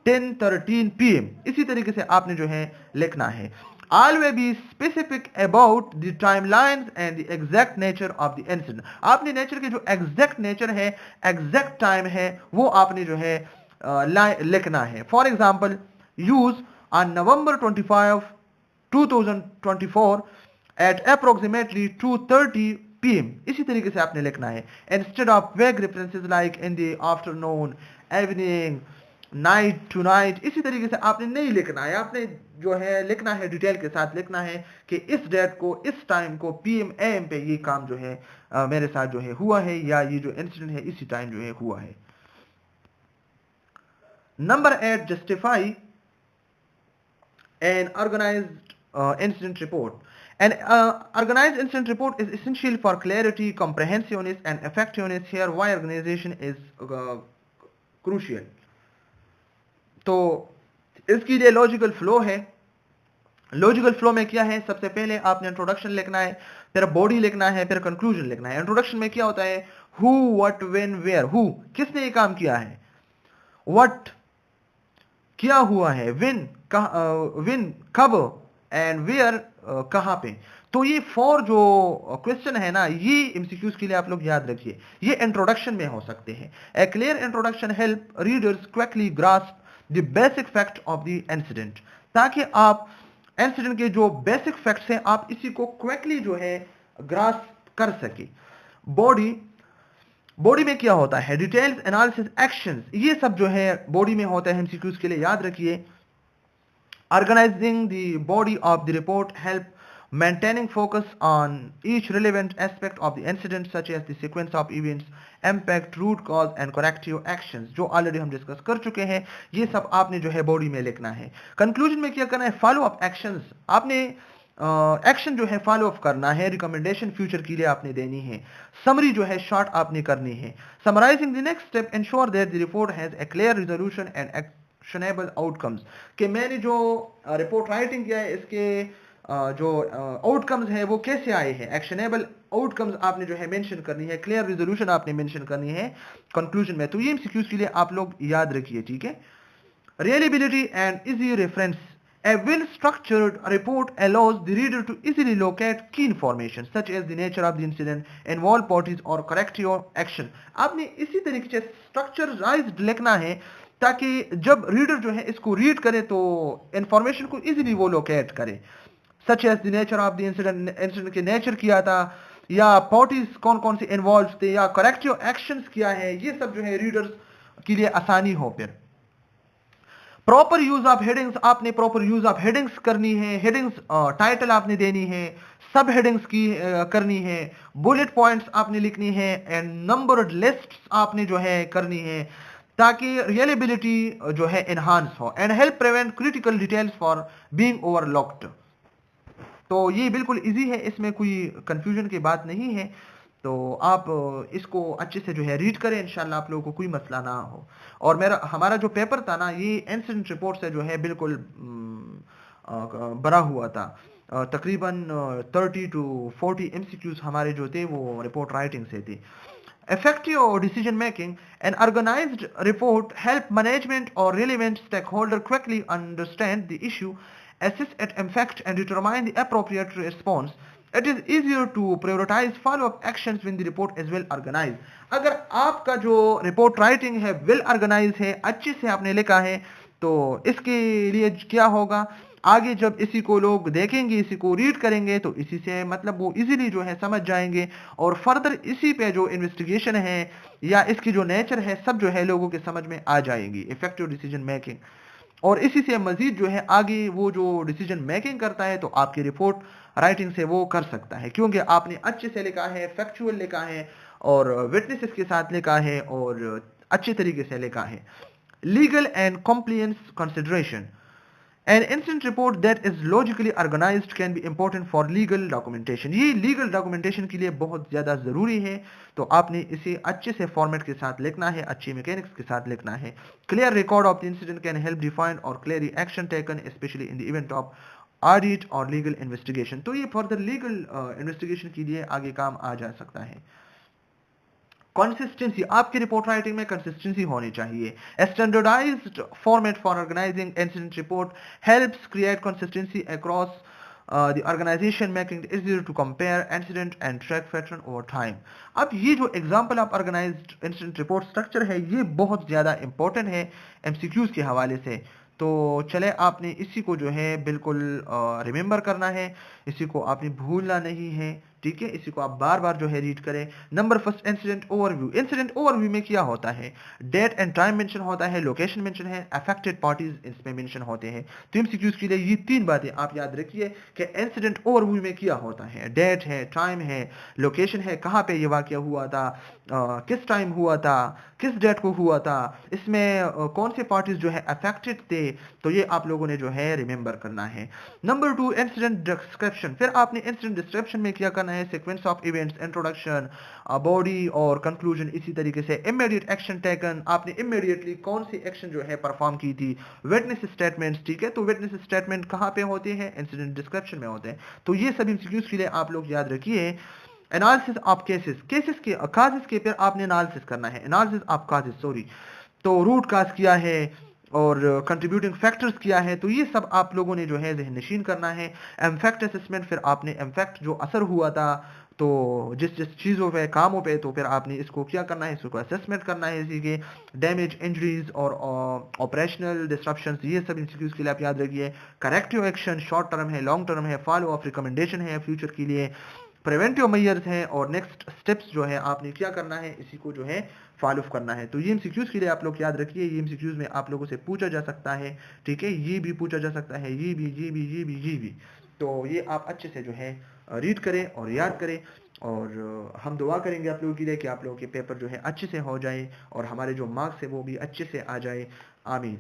10:13 PM, इसी तरीके से आपने जो है लिखना है। Always be specific about the timelines and the exact nature of the incident, आपने नेचर के जो एग्जैक्ट नेचर है, एग्जैक्ट टाइम है, वो आपने जो है लिखना है। For example, use on November 25 2024 at approximately 2:30 PM, इसी तरीके से आपने लिखना है। Instead of vague references like in the afternoon, evening, night tonight, इसी तरीके से आपने नहीं लिखना है। आपने जो है लिखना है, डिटेल के साथ लिखना है कि इस डेट को, इस टाइम को, PM AM पे ये काम जो है मेरे साथ जो है हुआ है, या ये जो इंसिडेंट है इसी टाइम जो है हुआ है। Number 8, justify an organised incident report. An organized incident report is essential for clarity, comprehensiveness, and effectiveness. Here, why organization is crucial. तो इसके लिए लॉजिकल फ्लो है। लॉजिकल फ्लो में क्या है, सबसे पहले आपने इंट्रोडक्शन लिखना है, फिर बॉडी लिखना है, फिर कंक्लूजन लिखना है। इंट्रोडक्शन में क्या होता है, who, what, when, where. Who, किसने ये काम किया है, व्हाट, क्या हुआ है, व्हेन, कब, एंड वेयर, कहां पे। तो ये 4 जो क्वेश्चन है ना, ये एमसीक्यूज के लिए आप लोग याद रखिए, ये इंट्रोडक्शन में हो सकते हैं। A clear introduction help readers quickly grasp the basic fact of the incident, ताकि आप इंसिडेंट के जो बेसिक फैक्ट्स हैं आप इसी को क्विकली जो है ग्रास्प कर सके। बॉडी, बॉडी में क्या होता है, डिटेल्स, एनालिसिस, एक्शंस, ये सब जो है बॉडी में होता है, एमसीक्यूज के लिए याद रखिए। Organizing the body of the report help maintaining focus on each relevant aspect of the incident, such as the sequence of events, impact, root cause and corrective actions, जो ऑलरेडी हम discuss कर चुके हैं। ये सब आपने जो है बॉडी में लिखना है। कंक्लूजन में क्या करना है, फॉलो अप एक्शंस, आपने एक्शन जो है फॉलो अप करना है। रिकमेंडेशन फ्यूचर के लिए आपने देनी है। समरी जो है शॉर्ट आपने करनी है। Summarising the next step, ensure that the report has a clear resolution and actionable outcomes, कि मैंने जो रिपोर्ट राइटिंग किया है इसके जो आउटकम्स है वो कैसे आए हैं। एक्शनेबल आउटकम्स आपने जो है मेंशन करनी है, क्लियर रिजोल्यूशन आपने मेंशन करनी है कंक्लूजन में। तो ये एमसीक्यूज के लिए आप लोग याद रखिए, ठीक है। Reliability and easy reference, a well-structured report allows the reader to easily locate key information such as the nature of the incident, involved parties or corrective action. आपने इसी तरीके से स्ट्रक्चराइज्ड लिखना है ताकि जब रीडर जो है इसको रीड करे तो इंफॉर्मेशन को इजीली वो लोकेट करे। Such as the nature of the incident, incident के नेचर किया था, या पार्टीज कौन कौन से इन्वॉल्व थे, या करेक्टिव एक्शंस किया है, ये सब जो है रीडर्स के लिए आसानी हो। फिर प्रॉपर यूज ऑफ हेडिंग्स, आपने प्रॉपर यूज ऑफ हेडिंग्स करनी है। हेडिंग्स टाइटल आपने देनी है, सब हेडिंग्स की करनी है, बुलेट पॉइंट्स आपने लिखनी है, एंड नंबर्ड लिस्ट्स आपने जो है करनी है, ताकि रिलायबिलिटी जो है एनहांस हो, and help prevent critical details for being overlooked. तो ये बिल्कुल इजी है, इसमें कोई कंफ्यूजन की बात नहीं है। तो आप इसको अच्छे से जो है रीड करें, इंशाल्लाह आप लोगों को कोई मसला ना हो। और हमारा जो पेपर था ना, ये इंसिडेंट रिपोर्ट से जो है बिल्कुल भरा हुआ था। तकरीबन 30 to 40 MCQs हमारे जो थे वो रिपोर्ट राइटिंग से थे। Effective decision making, an organized report help management or relevant stakeholder quickly understand the issue, assess its impact and determine the appropriate response. It is easier to prioritize follow-up actions when the report is well organized. अगर आपका जो report writing है well organise है, अच्छे से आपने लिखा है, तो इसके लिए क्या होगा, आगे जब इसी को लोग देखेंगे, इसी को रीड करेंगे, तो इसी से मतलब वो इजीली जो है समझ जाएंगे, और फर्दर इसी पे जो इन्वेस्टिगेशन है या इसकी जो नेचर है सब जो है लोगों के समझ में आ जाएंगी, इफेक्टिव डिसीजन मेकिंग। और इसी से मजीद जो है आगे वो जो डिसीजन मेकिंग करता है तो आपकी रिपोर्ट राइटिंग से वो कर सकता है, क्योंकि आपने अच्छे से लिखा है, फैक्चुअल लिखा है, और विटनेसेस के साथ लिखा है, और अच्छे तरीके से लिखा है। Legal and compliance consideration. An incident report that is logically organized can be important for legal documentation. ये legal documentation के लिए बहुत ज़्यादा ज़रूरी है, तो आपने इसे अच्छे से फॉर्मेट के साथ लिखना है, अच्छी मैकेनिक्स के साथ लिखना है। Clear record of the incident can help define or clearly action taken, especially in the event of audit or legal investigation. तो ये further legal investigation के लिए आगे काम आ जा सकता है। कंसिस्टेंसी, आपकी रिपोर्ट राइटिंग में कंसिस्टेंसी होनी चाहिए। Standardised format for organising incident report helps create consistency across the organization, making it easier to compare incident and track pattern over time. अब ये जो example of organised incident report structure है ये बहुत ज़्यादा इंपॉर्टेंट है एमसीक्यूज के हवाले से। तो चले आपने इसी को जो है बिल्कुल रिमेंबर करना है, इसी को आपने भूलना नहीं है, ठीक है। इसी को आप बार बार जो है रीड करें। Number first, incident overview. Incident overview में क्या होता है, डेट एंड टाइम मेंशन होता है, लोकेशन मेंशन है, अफेक्टेड पार्टीज इसमें मेंशन होते हैं। तो एमसीक्यूज के लिए ये तीन बातें आप याद रखिए कि इंसिडेंट ओवरव्यू में क्या होता है, डेट है, टाइम है, लोकेशन है, कहाँ पे ये वाकया हुआ था, किस टाइम हुआ था, किस डेट को हुआ था, इसमें कौन से पार्टीज जो है अफेक्टेड थे। तो ये आप लोगों ने जो है रिमेंबर करना है। Number two, incident description. फिर आपने इंसिडेंट डिस्क्रिप्शन में क्या करना है, sequence of events, introduction, body और कंक्लूजन। इसी तरीके से इमीडिएट एक्शन टेकन, आपने इमीडिएटली कौन सी एक्शन जो है परफॉर्म की थी। विटनेस स्टेटमेंट्स, ठीक है, तो विटनेस स्टेटमेंट कहाँ पे होते हैं, इंसिडेंट डिस्क्रिप्शन में होते हैं। तो ये सभी एमसीक्यूज के लिए आप लोग याद रखिए। एनालिसिस ऑफ केसेस, केसेस के काजेस के फिर आपने एनालिसिस करना है, एनालिसिस ऑफ काजेस, सॉरी। तो रूट काज किया है और कंट्रीब्यूटिंग फैक्टर्स किया है, तो ये सब आप लोगों ने जो है ज़हन नशीन करना है। एमफैक्ट असेसमेंट, फिर आपने एमफैक्ट जो असर हुआ था तो जिस जिस चीज़ों पे, कामों पे, तो फिर आपने इसको क्या करना है, इसको असेसमेंट करना है। इसी के डैमेज, इंजरीज और ऑपरेशनल डिस्ट्रप्शंस, ये सब इंस्टीट्यूट के लिए आप याद रखिए। करेक्टिव एक्शन शॉर्ट टर्म है, लॉन्ग टर्म है, फॉलो ऑफ रिकमेंडेशन है फ्यूचर के लिए, प्रिवेंटिव मेजर्स हैं, और नेक्स्ट स्टेप्स जो है आपने क्या करना है, इसी को जो है फॉलो करना है। तो ये एमसीक्यूज के लिए आप लोग याद रखिए। ये एमसीक्यूज में आप लोगों से पूछा जा सकता है, ठीक है, ये भी पूछा जा सकता है, ये भी, ये भी, ये भी, ये भी। तो ये आप अच्छे से जो है रीड करें और याद करें, और हम दुआ करेंगे आप लोगों के लिए कि आप लोगों के पेपर जो है अच्छे से हो जाए और हमारे जो मार्क्स है वो भी अच्छे से आ जाए। आमीन।